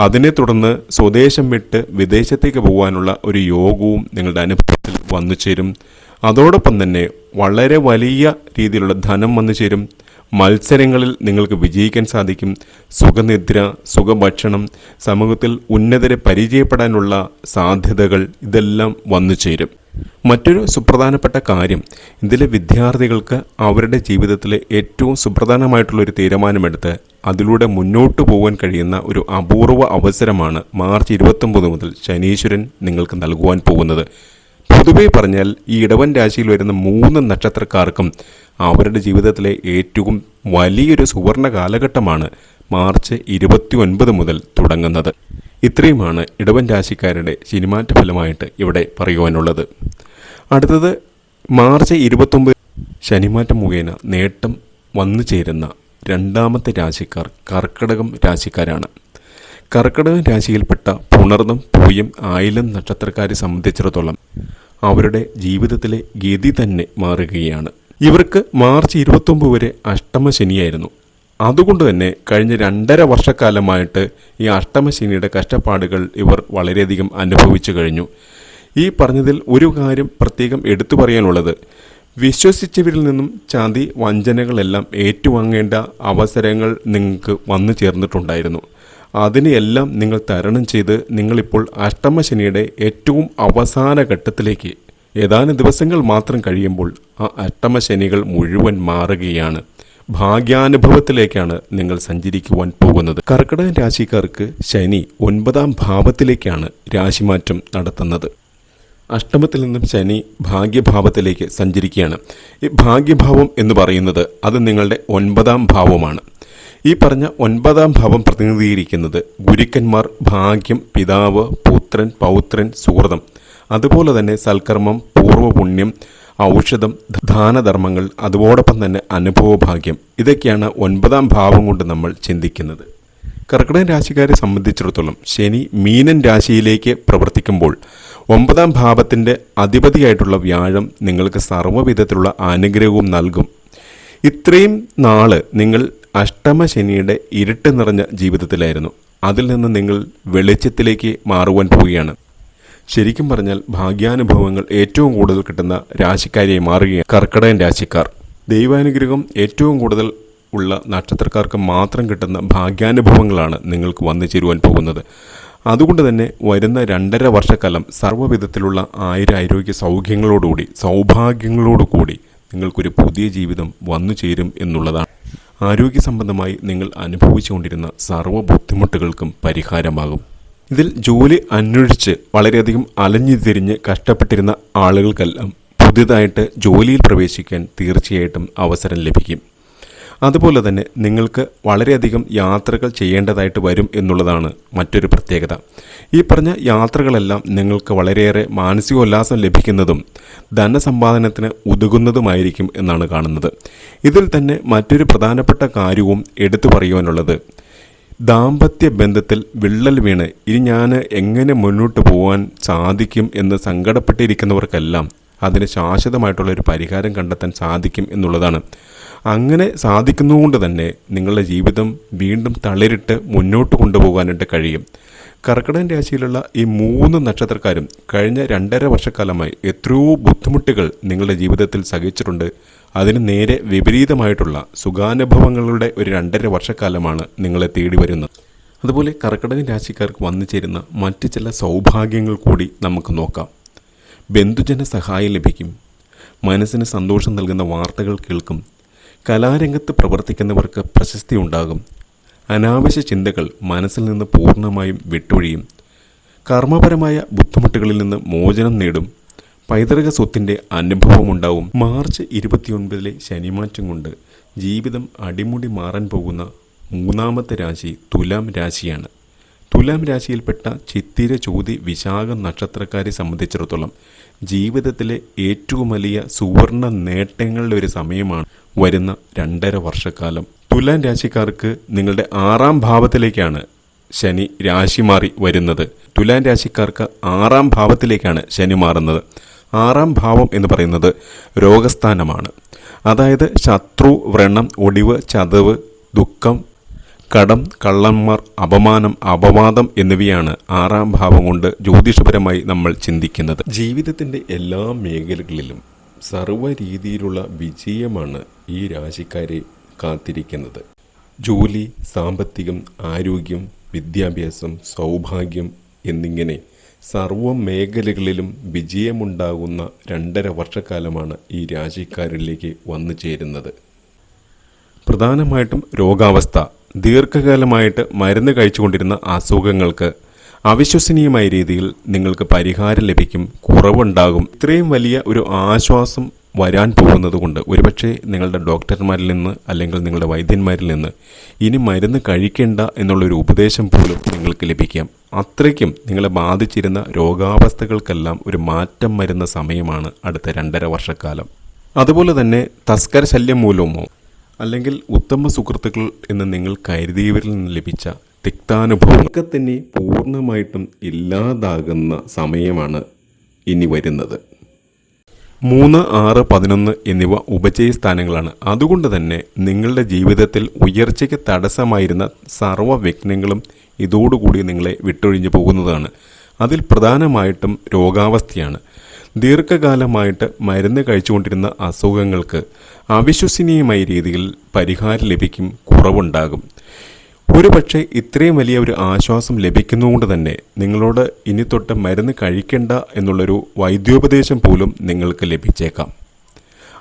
അതിനെ തുടർന്ന് സ്വദേശം വിട്ട് വിദേശത്തേക്ക് പോകാനുള്ള ഒരു യോഗവും നിങ്ങളുടെ അനുഭവത്തിൽ വന്നു ചേരും. അതോടൊപ്പം തന്നെ വളരെ വലിയ രീതിയിലുള്ള ധനം വന്നു ചേരും. മത്സരങ്ങളിൽ നിങ്ങൾക്ക് വിജയിക്കാൻ സാധിക്കും. സുഖനിദ്ര, സുഖഭക്ഷണം, സമൂഹത്തിൽ ഉന്നതരെ പരിചയപ്പെടാനുള്ള സാധ്യതകൾ ഇതെല്ലാം വന്നു ചേരും. മറ്റൊരു സുപ്രധാനപ്പെട്ട കാര്യം, ഇതിലെ വിദ്യാർത്ഥികൾക്ക് അവരുടെ ജീവിതത്തിലെ ഏറ്റവും സുപ്രധാനമായിട്ടുള്ളൊരു തീരുമാനമെടുത്ത് അതിലൂടെ മുന്നോട്ട് പോകാൻ കഴിയുന്ന ഒരു അപൂർവ അവസരമാണ് മാർച്ച് 29 മുതൽ ശനീശ്വരൻ നിങ്ങൾക്ക് നൽകുവാൻ പോകുന്നത്. പൊതുവെ പറഞ്ഞാൽ ഈ ഇടവൻ രാശിയിൽ വരുന്ന 3 നക്ഷത്രക്കാർക്കും അവരുടെ ജീവിതത്തിലെ ഏറ്റവും വലിയൊരു സുവർണ കാലഘട്ടമാണ് മാർച്ച് 29 മുതൽ തുടങ്ങുന്നത്. ഇത്രയുമാണ് ഇടവൻ രാശിക്കാരുടെ ശനിമാറ്റ ഫലമായിട്ട് ഇവിടെ പറയുവാനുള്ളത്. അടുത്തത് മാർച്ച് 29 ശനിമാറ്റം മുഖേന നേട്ടം വന്നു ചേരുന്ന രണ്ടാമത്തെ രാശിക്കാർ കർക്കിടകം രാശിക്കാരാണ്. കർക്കിടകം രാശിയിൽപ്പെട്ട പുണർന്നും പൂയം ആയില്യം നക്ഷത്രക്കാരെ സംബന്ധിച്ചിടത്തോളം അവരുടെ ജീവിതത്തിലെ ഗതി തന്നെ മാറുകയാണ്. ഇവർക്ക് മാർച്ച് 29 വരെ അഷ്ടമശനിയായിരുന്നു. അതുകൊണ്ട് തന്നെ കഴിഞ്ഞ 2.5 വർഷക്കാലമായിട്ട് ഈ അഷ്ടമശനിയുടെ കഷ്ടപ്പാടുകൾ ഇവർ വളരെയധികം അനുഭവിച്ചു കഴിഞ്ഞു. ഈ പറഞ്ഞതിൽ ഒരു കാര്യം പ്രത്യേകം എടുത്തു പറയാനുള്ളത്, വിശ്വസിച്ചവരിൽ നിന്നും ചതി വഞ്ചനകളെല്ലാം ഏറ്റുവാങ്ങേണ്ട അവസരങ്ങൾ നിങ്ങൾക്ക് വന്നു ചേർന്നിട്ടുണ്ടായിരുന്നു. അതിനെയെല്ലാം നിങ്ങൾ തരണം ചെയ്ത് നിങ്ങളിപ്പോൾ അഷ്ടമശനിയുടെ ഏറ്റവും അവസാന ഘട്ടത്തിലേക്ക് ഏതാനും ദിവസങ്ങൾ മാത്രം കഴിയുമ്പോൾ ആ അഷ്ടമശനികൾ മുഴുവൻ മാറുകയാണ്. ഭാഗ്യാനുഭവത്തിലേക്കാണ് നിങ്ങൾ സഞ്ചരിക്കുവാൻ പോകുന്നത്. കർക്കിടക രാശിക്കാർക്ക് ശനി 9ാം ഭാവത്തിലേക്കാണ് രാശിമാറ്റം നടത്തുന്നത്. അഷ്ടമത്തിൽ നിന്നും ശനി ഭാഗ്യഭാവത്തിലേക്ക് സഞ്ചരിക്കുകയാണ്. ഈ ഭാഗ്യഭാവം എന്ന് പറയുന്നത് അത് നിങ്ങളുടെ 9ാം ഭാവമാണ്. ഈ പറഞ്ഞ 9ാം ഭാവം പ്രതിനിധീകരിക്കുന്നത് ഗുരുക്കന്മാർ, ഭാഗ്യം, പിതാവ്, പുത്രൻ, പൗത്രൻ, സുഹൃതം, അതുപോലെ തന്നെ സൽക്കർമ്മം, പൂർവ്വപുണ്യം, ഔഷധം, ദാനധർമ്മങ്ങൾ, അതോടൊപ്പം തന്നെ അനുഭവഭാഗ്യം. ഇതൊക്കെയാണ് 9ാം ഭാവം കൊണ്ട് നമ്മൾ ചിന്തിക്കുന്നത്. കർക്കിടക രാശിക്കാരെ സംബന്ധിച്ചിടത്തോളം ശനി മീനൻ രാശിയിലേക്ക് പ്രവർത്തിക്കുമ്പോൾ 9ാം ഭാവത്തിൻ്റെ അധിപതിയായിട്ടുള്ള വ്യാഴം നിങ്ങൾക്ക് സർവ്വവിധത്തിലുള്ള അനുഗ്രഹവും നൽകും. ഇത്രയും നാള് നിങ്ങൾ അഷ്ടമശനിയുടെ ഇരുട്ട് നിറഞ്ഞ ജീവിതത്തിലായിരുന്നു. അതിൽ നിന്ന് നിങ്ങൾ വെളിച്ചത്തിലേക്ക് മാറുവാൻ പോവുകയാണ്. ശരിക്കും പറഞ്ഞാൽ ഭാഗ്യാനുഭവങ്ങൾ ഏറ്റവും കൂടുതൽ കിട്ടുന്ന രാശിക്കാരിയായി മാറുകയാണ് കർക്കിടകൻ രാശിക്കാർ. ദൈവാനുഗ്രഹം ഏറ്റവും കൂടുതൽ ഉള്ള നക്ഷത്രക്കാർക്ക് മാത്രം കിട്ടുന്ന ഭാഗ്യാനുഭവങ്ങളാണ് നിങ്ങൾക്ക് വന്നു ചേരുവാൻ പോകുന്നത്. അതുകൊണ്ട് തന്നെ വരുന്ന 2.5 വർഷക്കാലം സർവ്വവിധത്തിലുള്ള ആരോഗ്യ സൗഖ്യങ്ങളോടുകൂടി, സൗഭാഗ്യങ്ങളോടുകൂടി നിങ്ങൾക്കൊരു പുതിയ ജീവിതം വന്നു ചേരും എന്നുള്ളതാണ്. ആരോഗ്യ സംബന്ധമായി നിങ്ങൾ അനുഭവിച്ചുകൊണ്ടിരുന്ന സർവ്വ ബുദ്ധിമുട്ടുകൾക്കും പരിഹാരമാകും. ഇതിൽ ജോലി അന്വേഷിച്ച് വളരെയധികം അലഞ്ഞു തിരിഞ്ഞ് കഷ്ടപ്പെട്ടിരുന്ന ആളുകൾക്കെല്ലാം പുതിയതായിട്ട് ജോലിയിൽ പ്രവേശിക്കാൻ തീർച്ചയായിട്ടും അവസരം ലഭിക്കും. അതുപോലെ തന്നെ നിങ്ങൾക്ക് വളരെയധികം യാത്രകൾ ചെയ്യേണ്ടതായിട്ട് വരും എന്നുള്ളതാണ് മറ്റൊരു പ്രത്യേകത. ഈ പറഞ്ഞ യാത്രകളെല്ലാം നിങ്ങൾക്ക് വളരെയേറെ മാനസികോല്ലാസം ലഭിക്കുന്നതും ധനസമ്പാദനത്തിന് ഉതകുന്നതുമായിരിക്കും എന്നാണ് കാണുന്നത്. ഇതിൽ തന്നെ മറ്റൊരു പ്രധാനപ്പെട്ട കാര്യവും എടുത്തു പറയുവാനുള്ളത്, ദാമ്പത്യ ബന്ധത്തിൽ വിള്ളൽ വീണ് ഇനി ഞാൻ എങ്ങനെ മുന്നോട്ട് പോകാൻ സാധിക്കും എന്ന് സങ്കടപ്പെട്ടിരിക്കുന്നവർക്കെല്ലാം അതിന് ശാശ്വതമായിട്ടുള്ള ഒരു പരിഹാരം കണ്ടെത്താൻ സാധിക്കും എന്നുള്ളതാണ്. അങ്ങനെ സാധിക്കുന്നതുകൊണ്ട് തന്നെ നിങ്ങളുടെ ജീവിതം വീണ്ടും തളിരിട്ട് മുന്നോട്ട് കൊണ്ടുപോകാനായിട്ട് കഴിയും. കർക്കിടകൻ രാശിയിലുള്ള ഈ 3 നക്ഷത്രക്കാരും കഴിഞ്ഞ 2.5 വർഷക്കാലമായി എത്രയോ ബുദ്ധിമുട്ടുകൾ നിങ്ങളുടെ ജീവിതത്തിൽ സഹിച്ചിട്ടുണ്ട്. അതിന് നേരെ വിപരീതമായിട്ടുള്ള സുഖാനുഭവങ്ങളുടെ ഒരു 2.5 വർഷക്കാലമാണ് നിങ്ങളെ തേടി വരുന്നത്. അതുപോലെ കർക്കിടകൻ രാശിക്കാർക്ക് വന്നു ചേരുന്ന മറ്റ് ചില സൗഭാഗ്യങ്ങൾ കൂടി നമുക്ക് നോക്കാം. ബന്ധുജന സഹായം ലഭിക്കും. മനസ്സിന് സന്തോഷം നൽകുന്ന വാർത്തകൾ കേൾക്കും. കലാരംഗത്ത് പ്രവർത്തിക്കുന്നവർക്ക് പ്രശസ്തി ഉണ്ടാകും. അനാവശ്യ ചിന്തകൾ മനസ്സിൽ നിന്ന് പൂർണ്ണമായും വിട്ടൊഴിയും. കർമ്മപരമായ ബുദ്ധിമുട്ടുകളിൽ നിന്ന് മോചനം നേടും. പൈതൃക സ്വത്തിൻ്റെ അനുഭവമുണ്ടാവും. മാർച്ച് 29 ശനിമാറ്റം കൊണ്ട് ജീവിതം അടിമുടി മാറാൻ പോകുന്ന മൂന്നാമത്തെ രാശി തുലാം രാശിയാണ്. തുലാം രാശിയിൽപ്പെട്ട ചിത്തിര, ചോതി, വിശാഖം നക്ഷത്രക്കാരെ സംബന്ധിച്ചിടത്തോളം ജീവിതത്തിലെ ഏറ്റവും വലിയ സുവർണ നേട്ടങ്ങളുടെ ഒരു സമയമാണ് വരുന്ന 2.5 വർഷക്കാലം. തുലാം രാശിക്കാർക്ക് നിങ്ങളുടെ 6ാം ഭാവത്തിലേക്കാണ് ശനി രാശി മാറി വരുന്നത്. തുലാം രാശിക്കാർക്ക് 6ാം ഭാവത്തിലേക്കാണ് ശനി മാറുന്നത്. 6ാം ഭാവം എന്ന് പറയുന്നത് രോഗസ്ഥാനമാണ്. അതായത് ശത്രു, വ്രണം, ഒടിവ്, ചതവ്, ദുഃഖം, കടം, കള്ളന്മാർ, അപമാനം, അപവാദം എന്നിവയാണ് 6ാം ഭാവം കൊണ്ട് ജ്യോതിഷപരമായി നമ്മൾ ചിന്തിക്കുന്നത്. ജീവിതത്തിൻ്റെ എല്ലാ മേഖലകളിലും സർവ്വ രീതിയിലുള്ള വിജയമാണ് ഈ രാശിക്കാരെ കാത്തിരിക്കുന്നത്. ജോലി, സാമ്പത്തികം, ആരോഗ്യം, വിദ്യാഭ്യാസം, സൗഭാഗ്യം എന്നിങ്ങനെ സർവ്വ മേഖലകളിലും വിജയമുണ്ടാകുന്ന 2.5 വർഷക്കാലമാണ് ഈ രാശിക്കാരിലേക്ക് വന്നു ചേരുന്നത്. പ്രധാനമായിട്ടും രോഗാവസ്ഥ, ദീർഘകാലമായിട്ട് മരുന്ന് കഴിച്ചുകൊണ്ടിരുന്ന അസുഖങ്ങൾക്ക് അവിശ്വസനീയമായ രീതിയിൽ നിങ്ങൾക്ക് പരിഹാരം ലഭിക്കും, കുറവുണ്ടാകും. ഇത്രയും വലിയ ഒരു ആശ്വാസം വരാൻ പോകുന്നത് കൊണ്ട് ഒരുപക്ഷെ നിങ്ങളുടെ ഡോക്ടർമാരിൽ നിന്ന് അല്ലെങ്കിൽ നിങ്ങളുടെ വൈദ്യന്മാരിൽ നിന്ന് ഇനി മരുന്ന് കഴിക്കേണ്ട എന്നുള്ളൊരു ഉപദേശം പോലും നിങ്ങൾക്ക് ലഭിക്കാം. അത്രയ്ക്കും നിങ്ങളെ ബാധിച്ചിരുന്ന രോഗാവസ്ഥകൾക്കെല്ലാം ഒരു മാറ്റം വരുന്ന സമയമാണ് അടുത്ത 2.5 വർഷക്കാലം. അതുപോലെ തന്നെ തസ്കര ശല്യം മൂലമോ അല്ലെങ്കിൽ ഉത്തമ സുഹൃത്തുക്കൾ എന്ന് നിങ്ങൾ കരുതിയവരിൽ നിന്ന് ലഭിച്ച തിക്താനുഭവമൊക്കെ തന്നെ പൂർണ്ണമായിട്ടും ഇല്ലാതാകുന്ന സമയമാണ് ഇനി വരുന്നത്. 3, 6, 11 എന്നിവ ഉപജയ സ്ഥാനങ്ങളാണ്. അതുകൊണ്ട് തന്നെ നിങ്ങളുടെ ജീവിതത്തിൽ ഉയർച്ചയ്ക്ക് തടസ്സമായിരുന്ന സർവ്വ വിഘ്നങ്ങളും ഇതോടുകൂടി നിങ്ങളെ വിട്ടൊഴിഞ്ഞു പോകുന്നതാണ്. അതിൽ പ്രധാനമായിട്ടും രോഗാവസ്ഥയാണ്. ദീർഘകാലമായിട്ട് മരുന്ന് കഴിച്ചുകൊണ്ടിരുന്ന അസുഖങ്ങൾക്ക് അവിശ്വസനീയമായ രീതിയിൽ പരിഹാരം ലഭിക്കും, കുറവുണ്ടാകും. ഒരുപക്ഷെ ഇത്രയും വലിയ ഒരു ആശ്വാസം ലഭിക്കുന്നതുകൊണ്ട് തന്നെ നിങ്ങളോട് ഇനി തൊട്ട് മരുന്ന് കഴിക്കേണ്ട എന്നുള്ളൊരു വൈദ്യോപദേശം പോലും നിങ്ങൾക്ക് ലഭിച്ചേക്കാം.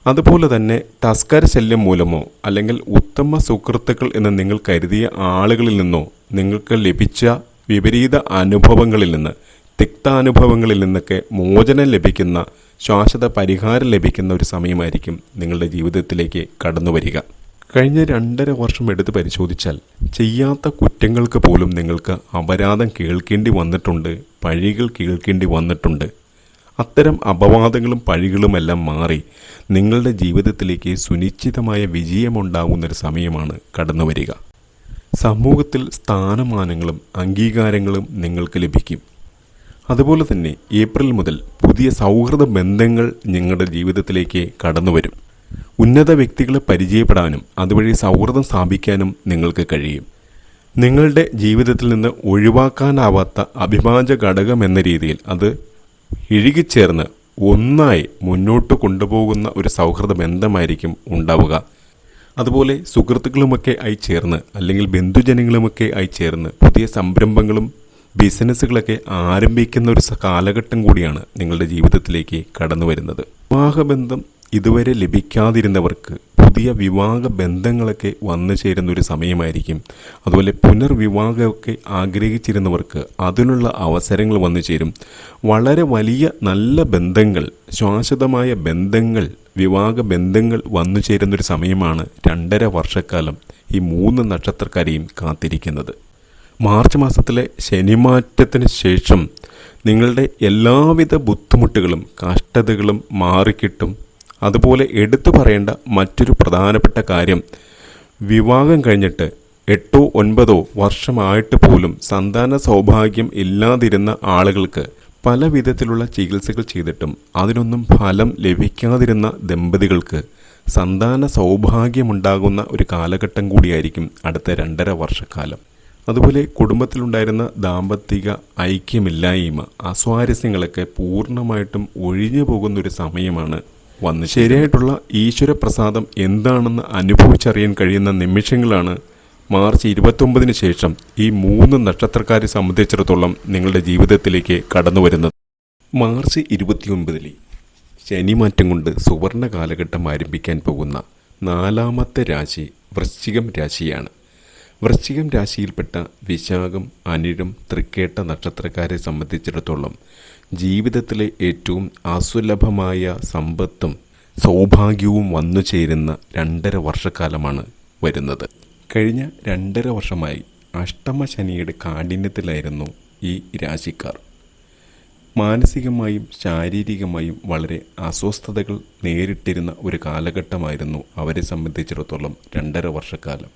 അതുപോലെ തന്നെ തസ്കര ശല്യം മൂലമോ അല്ലെങ്കിൽ ഉത്തമ സുഹൃത്തുക്കൾ എന്ന് നിങ്ങൾ കരുതിയ ആളുകളിൽ നിന്നോ നിങ്ങൾക്ക് ലഭിച്ച വിപരീത അനുഭവങ്ങളിൽ നിന്ന്, തിക്താനുഭവങ്ങളിൽ നിന്നൊക്കെ മോചനം ലഭിക്കുന്ന, ശാശ്വത പരിഹാരം ലഭിക്കുന്ന ഒരു സമയമായിരിക്കും നിങ്ങളുടെ ജീവിതത്തിലേക്ക് കടന്നു വരിക. കഴിഞ്ഞ 2.5 വർഷം എടുത്ത് പരിശോധിച്ചാൽ ചെയ്യാത്ത കുറ്റങ്ങൾക്ക് പോലും നിങ്ങൾക്ക് അപരാധം കേൾക്കേണ്ടി വന്നിട്ടുണ്ട്, പഴികൾ കേൾക്കേണ്ടി വന്നിട്ടുണ്ട്. അത്തരം അപവാദങ്ങളും പഴികളുമെല്ലാം മാറി നിങ്ങളുടെ ജീവിതത്തിലേക്ക് സുനിശ്ചിതമായ വിജയമുണ്ടാകുന്നൊരു സമയമാണ് കടന്നു വരിക. സമൂഹത്തിൽ സ്ഥാനമാനങ്ങളും അംഗീകാരങ്ങളും നിങ്ങൾക്ക് ലഭിക്കും. അതുപോലെ തന്നെ ഏപ്രിൽ മുതൽ പുതിയ സൗഹൃദ ബന്ധങ്ങൾ നിങ്ങളുടെ ജീവിതത്തിലേക്ക് കടന്നു വരും. ഉന്നത വ്യക്തികളെ പരിചയപ്പെടാനും അതുവഴി സൗഹൃദം സ്ഥാപിക്കാനും നിങ്ങൾക്ക് കഴിയും. നിങ്ങളുടെ ജീവിതത്തിൽ നിന്ന് ഒഴിവാക്കാനാവാത്ത അവിഭാജ്യ ഘടകം എന്ന രീതിയിൽ അത് ഇഴുകിച്ചേർന്ന് ഒന്നായി മുന്നോട്ട് കൊണ്ടുപോകുന്ന ഒരു സൗഹൃദ ബന്ധമായിരിക്കും ഉണ്ടാവുക. അതുപോലെ സുഹൃത്തുക്കളുമൊക്കെ ആയി ചേർന്ന് അല്ലെങ്കിൽ ബന്ധുജനങ്ങളുമൊക്കെ ആയി ചേർന്ന് പുതിയ സംരംഭങ്ങളും ബിസിനസ്സുകളൊക്കെ ആരംഭിക്കുന്ന ഒരു കാലഘട്ടം കൂടിയാണ് നിങ്ങളുടെ ജീവിതത്തിലേക്ക് കടന്നു വരുന്നത്. വിവാഹബന്ധം ഇതുവരെ ലഭിക്കാതിരുന്നവർക്ക് പുതിയ വിവാഹ ബന്ധങ്ങളൊക്കെ വന്നു ചേരുന്ന ഒരു സമയമായിരിക്കും. അതുപോലെ പുനർവിവാഹമൊക്കെ ആഗ്രഹിച്ചിരുന്നവർക്ക് അതിനുള്ള അവസരങ്ങൾ വന്നു ചേരും. വളരെ വലിയ നല്ല ബന്ധങ്ങൾ, ശാശ്വതമായ ബന്ധങ്ങൾ, വിവാഹ ബന്ധങ്ങൾ വന്നു ചേരുന്നൊരു സമയമാണ് 2.5 വർഷക്കാലം ഈ 3 നക്ഷത്രക്കാരെയും കാത്തിരിക്കുന്നത്. മാർച്ച് മാസത്തിലെ ശനിമാറ്റത്തിന് ശേഷം നിങ്ങളുടെ എല്ലാവിധ ബുദ്ധിമുട്ടുകളും കഷ്ടതകളും മാറിക്കിട്ടും. അതുപോലെ എടുത്തു പറയേണ്ട മറ്റൊരു പ്രധാനപ്പെട്ട കാര്യം, വിവാഹം കഴിഞ്ഞിട്ട് 8, 9 വർഷമായിട്ട് പോലും സന്താന സൗഭാഗ്യം ഇല്ലാതിരുന്ന ആളുകൾക്ക് പല വിധത്തിലുള്ള ചികിത്സകൾ ചെയ്തിട്ടും അതിനൊന്നും ഫലം ലഭിക്കാതിരുന്ന ദമ്പതികൾക്ക് സന്താന സൗഭാഗ്യമുണ്ടാകുന്ന ഒരു കാലഘട്ടം കൂടിയായിരിക്കും അടുത്ത 2.5 വർഷക്കാലം. അതുപോലെ കുടുംബത്തിലുണ്ടായിരുന്ന ദാമ്പത്തിക ഐക്യമില്ലായ്മ, അസ്വാരസ്യങ്ങളൊക്കെ പൂർണ്ണമായിട്ടും ഒഴിഞ്ഞു പോകുന്നൊരു സമയമാണ് വന്ന് ശരിയായിട്ടുള്ള ഈശ്വരപ്രസാദം എന്താണെന്ന് അനുഭവിച്ചറിയാൻ കഴിയുന്ന നിമിഷങ്ങളാണ് മാർച്ച് 29 ശേഷം ഈ 3 നക്ഷത്രക്കാരെ സംബന്ധിച്ചിടത്തോളം നിങ്ങളുടെ ജീവിതത്തിലേക്ക് കടന്നു വരുന്നത്. മാർച്ച് 29 ശനിമാറ്റം കൊണ്ട് സുവർണ കാലഘട്ടം ആരംഭിക്കാൻ പോകുന്ന 4ാമത്തെ രാശി വൃശ്ചികം രാശിയാണ്. വൃശ്ചികം രാശിയിൽപ്പെട്ട വിശാഖം, അനിഴം, തൃക്കേട്ട നക്ഷത്രക്കാരെ സംബന്ധിച്ചിടത്തോളം ജീവിതത്തിലെ ഏറ്റവും അസുലഭമായ സമ്പത്തും സൗഭാഗ്യവും വന്നു ചേരുന്ന 2.5 വർഷക്കാലമാണ് വരുന്നത്. കഴിഞ്ഞ 2.5 വർഷമായി അഷ്ടമ ശനിയുടെ കാഠിന്യത്തിലായിരുന്നു ഈ രാശിക്കാർ. മാനസികമായും ശാരീരികമായും വളരെ അസ്വസ്ഥതകൾ നേരിട്ടിരുന്ന ഒരു കാലഘട്ടമായിരുന്നു അവരെ സംബന്ധിച്ചിടത്തോളം 2.5 വർഷക്കാലം.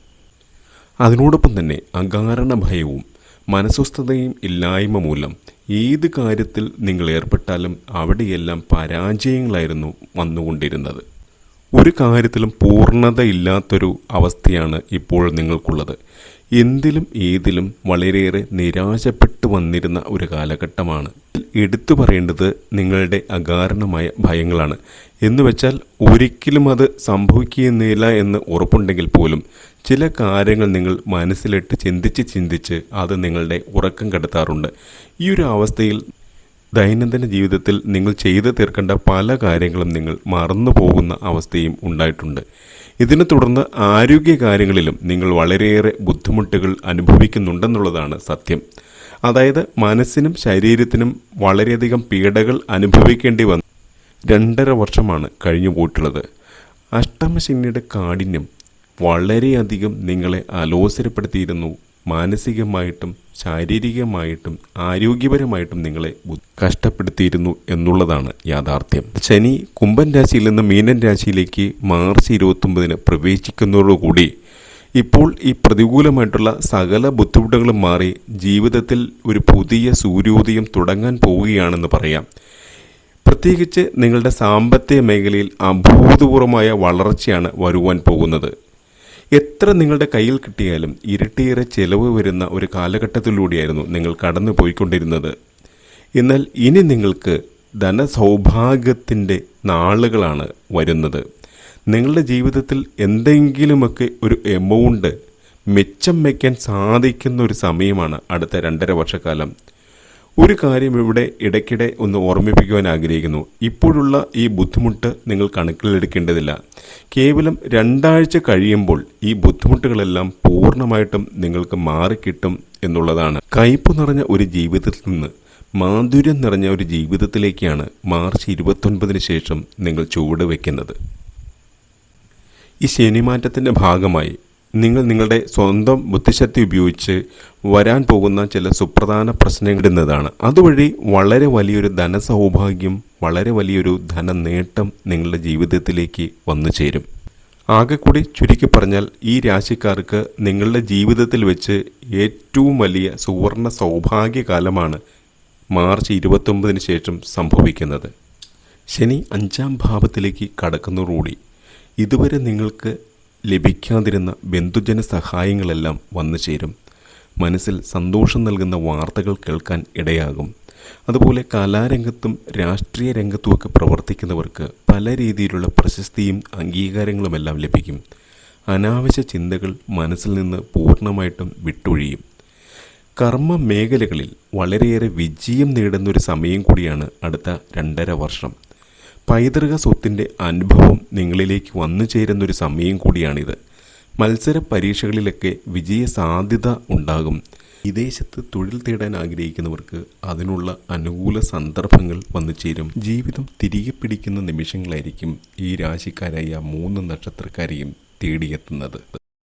അതിനോടൊപ്പം തന്നെ അകാരണ ഭയവും മനസ്വസ്ഥതയും ഇല്ലായ്മ മൂലം ഏത് കാര്യത്തിൽ നിങ്ങൾ ഏർപ്പെട്ടാലും അവിടെയെല്ലാം പരാജയങ്ങളായിരുന്നു വന്നുകൊണ്ടിരുന്നത്. ഒരു കാര്യത്തിലും പൂർണ്ണതയില്ലാത്തൊരു അവസ്ഥയാണ് ഇപ്പോൾ നിങ്ങൾക്കുള്ളത്. എന്തിലും ഏതിലും വളരെയേറെ നിരാശപ്പെട്ടു വന്നിരുന്ന ഒരു കാലഘട്ടമാണ്. എടുത്തു പറയേണ്ടത് നിങ്ങളുടെ അകാരണമായ ഭയങ്ങളാണ്. എന്നുവെച്ചാൽ ഒരിക്കലും അത് സംഭവിക്കുന്നില്ല എന്ന് ഉറപ്പുണ്ടെങ്കിൽ പോലും ചില കാര്യങ്ങൾ നിങ്ങൾ മനസ്സിലിട്ട് ചിന്തിച്ച് അത് നിങ്ങളുടെ ഉറക്കം കെടുത്താറുണ്ട്. ഈ ഒരു അവസ്ഥയിൽ ദൈനംദിന ജീവിതത്തിൽ നിങ്ങൾ ചെയ്തു തീർക്കേണ്ട പല കാര്യങ്ങളും നിങ്ങൾ മറന്നു പോകുന്ന അവസ്ഥയും ഉണ്ടായിട്ടുണ്ട്. ഇതിനെ തുടർന്ന് ആരോഗ്യ കാര്യങ്ങളിലും നിങ്ങൾ വളരെയേറെ ബുദ്ധിമുട്ടുകൾ അനുഭവിക്കുന്നുണ്ടെന്നുള്ളതാണ് സത്യം. അതായത് മനസ്സിനും ശരീരത്തിനും വളരെയധികം പീഡകൾ അനുഭവിക്കേണ്ടി വന്ന 2.5 വർഷമാണ് കഴിഞ്ഞു പോയിട്ടുള്ളത്. അഷ്ടമശനിയുടെ കാഠിന്യം വളരെയധികം നിങ്ങളെ അലോസരപ്പെടുത്തിയിരുന്നു. മാനസികമായിട്ടും ശാരീരികമായിട്ടും ആരോഗ്യപരമായിട്ടും നിങ്ങളെ കഷ്ടപ്പെടുത്തിയിരുന്നു എന്നുള്ളതാണ് യാഥാർത്ഥ്യം. ശനി കുംഭൻ രാശിയിൽ നിന്ന് മീനൻ രാശിയിലേക്ക് മാർച്ച് 29 പ്രവേശിക്കുന്നതോടുകൂടി ഇപ്പോൾ ഈ പ്രതികൂലമായിട്ടുള്ള സകല ബുദ്ധിമുട്ടുകളും മാറി ജീവിതത്തിൽ ഒരു പുതിയ സൂര്യോദയം തുടങ്ങാൻ പോവുകയാണെന്ന് പറയാം. പ്രത്യേകിച്ച് നിങ്ങളുടെ സാമ്പത്തിക മേഖലയിൽ അഭൂതപൂർവമായ വളർച്ചയാണ് വരുവാൻ പോകുന്നത്. എത്ര നിങ്ങളുടെ കയ്യിൽ കിട്ടിയാലും ഇരട്ടിയേറെ ചെലവ് വരുന്ന ഒരു കാലഘട്ടത്തിലൂടെയായിരുന്നു നിങ്ങൾ കടന്നു പോയിക്കൊണ്ടിരുന്നത്. എന്നാൽ ഇനി നിങ്ങൾക്ക് ധനസൗഭാഗ്യത്തിൻ്റെ നാളുകളാണ് വരുന്നത്. നിങ്ങളുടെ ജീവിതത്തിൽ എന്തെങ്കിലുമൊക്കെ ഒരു എമൗണ്ട് മെച്ചം വയ്ക്കാൻ സാധിക്കുന്ന ഒരു സമയമാണ് അടുത്ത 2.5 വർഷക്കാലം. ഒരു കാര്യം ഇവിടെ ഇടയ്ക്കിടെ ഒന്ന് ഓർമ്മിപ്പിക്കുവാൻ ആഗ്രഹിക്കുന്നു. ഇപ്പോഴുള്ള ഈ ബുദ്ധിമുട്ട് നിങ്ങൾ കണക്കിലെടുക്കേണ്ടതില്ല. കേവലം 2 ആഴ്ച കഴിയുമ്പോൾ ഈ ബുദ്ധിമുട്ടുകളെല്ലാം പൂർണ്ണമായിട്ടും നിങ്ങൾക്ക് മാറിക്കിട്ടും എന്നുള്ളതാണ്. കയ്പ് നിറഞ്ഞ ഒരു ജീവിതത്തിൽ നിന്ന് മാധുര്യം നിറഞ്ഞ ഒരു ജീവിതത്തിലേക്കാണ് മാർച്ച് 29 ശേഷം നിങ്ങൾ ചുവട് വയ്ക്കുന്നത്. ഈ ശനിമാറ്റത്തിൻ്റെ ഭാഗമായി നിങ്ങൾ നിങ്ങളുടെ സ്വന്തം ബുദ്ധിശക്തി ഉപയോഗിച്ച് വരാൻ പോകുന്ന ചില സുപ്രധാന പ്രശ്നങ്ങളിടുന്നതാണ്. അതുവഴി വളരെ വലിയൊരു ധനസൗഭാഗ്യം, വളരെ വലിയൊരു ധനനേട്ടം നിങ്ങളുടെ ജീവിതത്തിലേക്ക് വന്നു ചേരും. ആകെ കൂടി ചുരുക്കി പറഞ്ഞാൽ ഈ രാശിക്കാർക്ക് നിങ്ങളുടെ ജീവിതത്തിൽ വെച്ച് ഏറ്റവും വലിയ സുവർണ സൗഭാഗ്യകാലമാണ് മാർച്ച് 29 ശേഷം സംഭവിക്കുന്നത്. ശനി 5ാം ഭാവത്തിലേക്ക് കടക്കുന്നതോടുകൂടി ഇതുവരെ നിങ്ങൾക്ക് ലഭിക്കാതിരുന്ന ബന്ധുജന സഹായങ്ങളെല്ലാം വന്നു ചേരും. മനസ്സിൽ സന്തോഷം നൽകുന്ന വാർത്തകൾ കേൾക്കാൻ ഇടയാകും. അതുപോലെ കലാരംഗത്തും രാഷ്ട്രീയ രംഗത്തുമൊക്കെ പ്രവർത്തിക്കുന്നവർക്ക് പല രീതിയിലുള്ള പ്രശസ്തിയും അംഗീകാരങ്ങളുമെല്ലാം ലഭിക്കും. അനാവശ്യ ചിന്തകൾ മനസ്സിൽ നിന്ന് പൂർണ്ണമായിട്ടും വിട്ടൊഴിയും. കർമ്മ മേഖലകളിൽ വളരെയേറെ വിജയം നേടുന്നൊരു സമയം കൂടിയാണ് അടുത്ത 2.5 വർഷം. പൈതൃക സ്വത്തിൻ്റെ അനുഭവം നിങ്ങളിലേക്ക് വന്നു ചേരുന്നൊരു സമയം കൂടിയാണിത്. മത്സര പരീക്ഷകളിലൊക്കെ വിജയ സാധ്യത ഉണ്ടാകും. വിദേശത്ത് തൊഴിൽ തേടാൻ ആഗ്രഹിക്കുന്നവർക്ക് അതിനുള്ള അനുകൂല സന്ദർഭങ്ങൾ വന്നു ചേരും. ജീവിതം തിരികെ പിടിക്കുന്ന നിമിഷങ്ങളായിരിക്കും ഈ രാശിക്കാരായ 3 നക്ഷത്രക്കാരെയും തേടിയെത്തുന്നത്.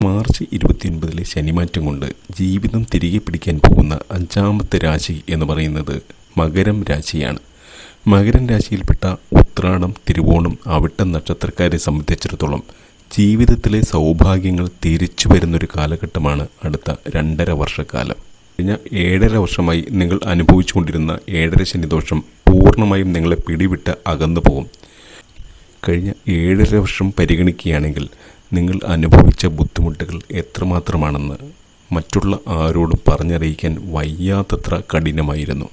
മാർച്ച് 29 ശനിമാറ്റം കൊണ്ട് ജീവിതം തിരികെ പിടിക്കാൻ പോകുന്ന 5ാമത്തെ രാശി എന്ന് പറയുന്നത് മകരം രാശിയാണ്. മകരം രാശിയിൽപ്പെട്ട ഉത്രാടം, തിരുവോണം, അവിട്ടം നക്ഷത്രക്കാരെ സംബന്ധിച്ചിടത്തോളം ജീവിതത്തിലെ സൗഭാഗ്യങ്ങൾ തിരിച്ചു വരുന്നൊരു കാലഘട്ടമാണ് അടുത്ത 2.5 വർഷക്കാലം. കഴിഞ്ഞ 7.5 വർഷമായി നിങ്ങൾ അനുഭവിച്ചുകൊണ്ടിരുന്ന 7.5 ശനിദോഷം പൂർണ്ണമായും നിങ്ങളെ പിടിവിട്ട് അകന്നു പോകും. കഴിഞ്ഞ 7.5 വർഷം പരിഗണിക്കുകയാണെങ്കിൽ നിങ്ങൾ അനുഭവിച്ച ബുദ്ധിമുട്ടുകൾ എത്രമാത്രമാണെന്ന് മറ്റുള്ള ആരോടും പറഞ്ഞറിയിക്കാൻ വയ്യാത്തത്ര കഠിനമായിരുന്നു.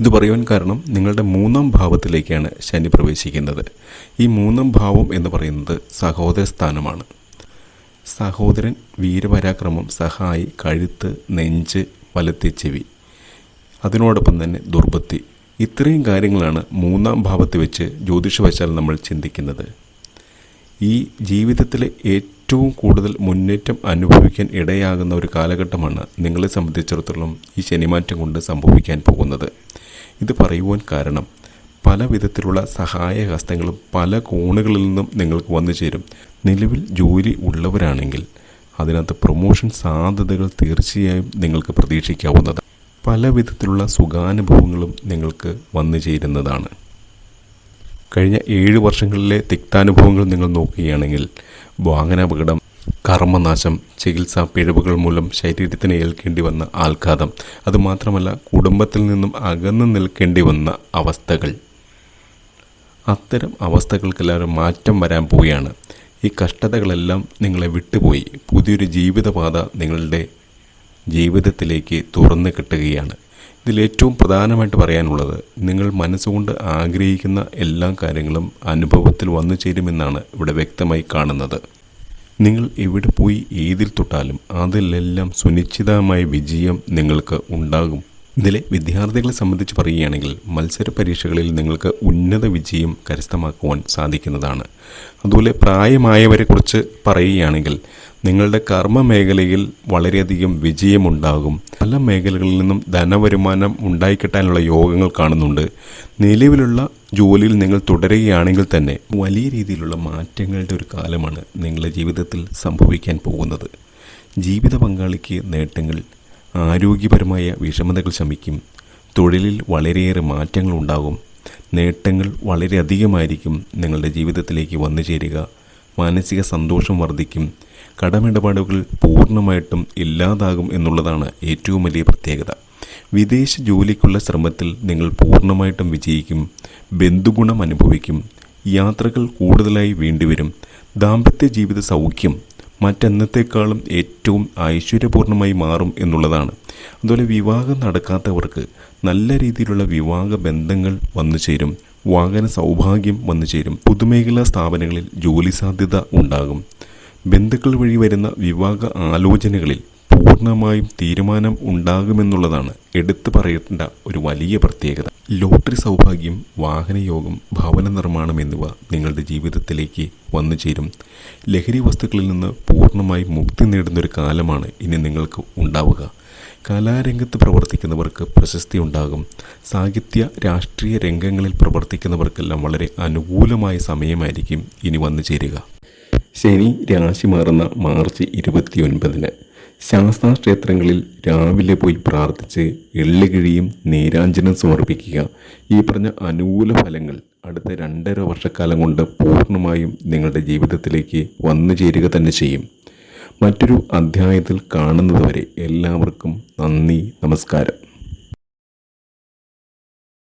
ഇത് പറയുവാൻ കാരണം നിങ്ങളുടെ 3ാം ഭാവത്തിലേക്കാണ് ശനി പ്രവേശിക്കുന്നത്. ഈ 3ാം ഭാവം എന്ന് പറയുന്നത് സഹോദര സ്ഥാനമാണ്. സഹോദരൻ, വീരപരാക്രമം, സഹായി, കഴുത്ത്, നെഞ്ച്, വലത്തെ ചെവി, അതിനോടൊപ്പം തന്നെ ദുർബുദ്ധി, ഇത്രയും കാര്യങ്ങളാണ് 3ാം ഭാവത്തിൽ വെച്ച് ജ്യോതിഷവശാൽ നമ്മൾ ചിന്തിക്കുന്നത്. ഈ ജീവിതത്തിലെ ഏറ്റവും കൂടുതൽ മുന്നേറ്റം അനുഭവിക്കാൻ ഇടയാകുന്ന ഒരു കാലഘട്ടമാണ് നിങ്ങളെ സംബന്ധിച്ചിടത്തോളം ഈ ശനിമാറ്റം കൊണ്ട് സംഭവിക്കാൻ പോകുന്നത്. ഇത് പറയുവാൻ കാരണം പല വിധത്തിലുള്ള സഹായഹസ്തങ്ങളും പല കോണുകളിൽ നിന്നും നിങ്ങൾക്ക് വന്നു ചേരും. നിലവിൽ ജോലി ഉള്ളവരാണെങ്കിൽ അതിനകത്ത് പ്രൊമോഷൻ സാധ്യതകൾ തീർച്ചയായും നിങ്ങൾക്ക് പ്രതീക്ഷിക്കാവുന്നതാണ്. പല വിധത്തിലുള്ള സുഖാനുഭവങ്ങളും നിങ്ങൾക്ക് വന്നു ചേരുന്നതാണ്. കഴിഞ്ഞ 7 വർഷങ്ങളിലെ തിക്താനുഭവങ്ങൾ നിങ്ങൾ നോക്കുകയാണെങ്കിൽ വാഹനാപകടം, കർമ്മനാശം, ചികിത്സാ പിഴവുകൾ മൂലം ശരീരത്തിന് ഏൽക്കേണ്ടി വന്ന ആഘാതം, അതുമാത്രമല്ല കുടുംബത്തിൽ നിന്നും അകന്നു നിൽക്കേണ്ടി വന്ന അവസ്ഥകൾ, അത്തരം അവസ്ഥകൾക്കെല്ലാവരും മാറ്റം വരാൻ പോവുകയാണ്. ഈ കഷ്ടതകളെല്ലാം നിങ്ങളെ വിട്ടുപോയി പുതിയൊരു ജീവിതപാത നിങ്ങളുടെ ജീവിതത്തിലേക്ക് തുറന്നു കിട്ടുകയാണ്. ഇതിലേറ്റവും പ്രധാനമായിട്ട് പറയാനുള്ളത്, നിങ്ങൾ മനസ്സുകൊണ്ട് ആഗ്രഹിക്കുന്ന എല്ലാ കാര്യങ്ങളും അനുഭവത്തിൽ വന്നു ചേരുമെന്നാണ് ഇവിടെ വ്യക്തമായി കാണുന്നത്. നിങ്ങൾ എവിടെ പോയി ഏതിൽ തൊട്ടാലും അതിലെല്ലാം സുനിശ്ചിതമായ വിജയം നിങ്ങൾക്ക് ഉണ്ടാകും. ഇതിലെ വിദ്യാർത്ഥികളെ സംബന്ധിച്ച് പറയുകയാണെങ്കിൽ മത്സര പരീക്ഷകളിൽ നിങ്ങൾക്ക് ഉന്നത വിജയം കരസ്ഥമാക്കുവാൻ സാധിക്കുന്നതാണ്. അതുപോലെ പ്രായമായവരെക്കുറിച്ച് പറയുകയാണെങ്കിൽ നിങ്ങളുടെ കർമ്മ മേഖലയിൽ വളരെയധികം വിജയമുണ്ടാകും. പല മേഖലകളിൽ നിന്നും ധനവരുമാനം ഉണ്ടായിക്കിട്ടാനുള്ള യോഗങ്ങൾ കാണുന്നുണ്ട്. നിലവിലുള്ള ജോലിയിൽ നിങ്ങൾ തുടരുകയാണെങ്കിൽ തന്നെ വലിയ രീതിയിലുള്ള മാറ്റങ്ങളുടെ ഒരു കാലമാണ് നിങ്ങളുടെ ജീവിതത്തിൽ സംഭവിക്കാൻ പോകുന്നത്. ജീവിത പങ്കാളിക്ക് നേട്ടങ്ങൾ, ആരോഗ്യപരമായ വിഷമതകൾ ശമിക്കും. തൊഴിലിൽ വളരെയേറെ മാറ്റങ്ങൾ ഉണ്ടാകും. നേട്ടങ്ങൾ വളരെയധികമായിരിക്കും നിങ്ങളുടെ ജീവിതത്തിലേക്ക് വന്നു ചേരുക. മാനസിക സന്തോഷം വർദ്ധിക്കും. കടമിടപാടുകൾ പൂർണ്ണമായിട്ടും ഇല്ലാതാകും എന്നുള്ളതാണ് ഏറ്റവും വലിയ പ്രത്യേകത. വിദേശ ജോലിക്കുള്ള ശ്രമത്തിൽ നിങ്ങൾ പൂർണ്ണമായിട്ടും വിജയിക്കും. ബന്ധുഗുണം അനുഭവിക്കും. യാത്രകൾ കൂടുതലായി വേണ്ടിവരും. ദാമ്പത്യ ജീവിത സൗഖ്യം മറ്റെന്നത്തേക്കാളും ഏറ്റവും ഐശ്വര്യപൂർണ്ണമായി മാറും എന്നുള്ളതാണ്. അതുപോലെ വിവാഹം നടക്കാത്തവർക്ക് നല്ല രീതിയിലുള്ള വിവാഹ ബന്ധങ്ങൾ വന്നു ചേരും. വാഹന സൗഭാഗ്യം വന്നു ചേരും. പൊതുമേഖലാ സ്ഥാപനങ്ങളിൽ ജോലി സാധ്യത ഉണ്ടാകും. ബന്ധുക്കൾ വഴി വരുന്ന വിവാഹ ആലോചനകളിൽ പൂർണ്ണമായും തീരുമാനം ഉണ്ടാകുമെന്നുള്ളതാണ് എടുത്തു പറയേണ്ട ഒരു വലിയ പ്രത്യേകത. ലോട്ടറി സൗഭാഗ്യം, വാഹനയോഗം, ഭവന നിർമ്മാണം എന്നിവ നിങ്ങളുടെ ജീവിതത്തിലേക്ക് വന്നു ചേരും. ലഹരി വസ്തുക്കളിൽ നിന്ന് പൂർണ്ണമായും മുക്തി നേടുന്നൊരു കാലമാണ് ഇനി നിങ്ങൾക്ക് ഉണ്ടാവുക. കലാരംഗത്ത് പ്രവർത്തിക്കുന്നവർക്ക് പ്രശസ്തി ഉണ്ടാകും. സാഹിത്യ രാഷ്ട്രീയ രംഗങ്ങളിൽ പ്രവർത്തിക്കുന്നവർക്കെല്ലാം വളരെ അനുകൂലമായ സമയമായിരിക്കും ഇനി വന്നു ചേരുക. ശനി രാശി മാറുന്ന മാർച്ച് 29 ശാസ്താക്ഷേത്രങ്ങളിൽ രാവിലെ പോയി പ്രാർത്ഥിച്ച് എള്ളുകിഴിയും നീരാഞ്ജനം സമർപ്പിക്കുക. ഈ പറഞ്ഞ അനുകൂല ഫലങ്ങൾ അടുത്ത 2.5 വർഷക്കാലം കൊണ്ട് പൂർണ്ണമായും നിങ്ങളുടെ ജീവിതത്തിലേക്ക് വന്നു ചേരുക തന്നെ ചെയ്യും. മറ്റൊരു അധ്യായത്തിൽ കാണുന്നതുവരെ എല്ലാവർക്കും നന്ദി, നമസ്കാരം.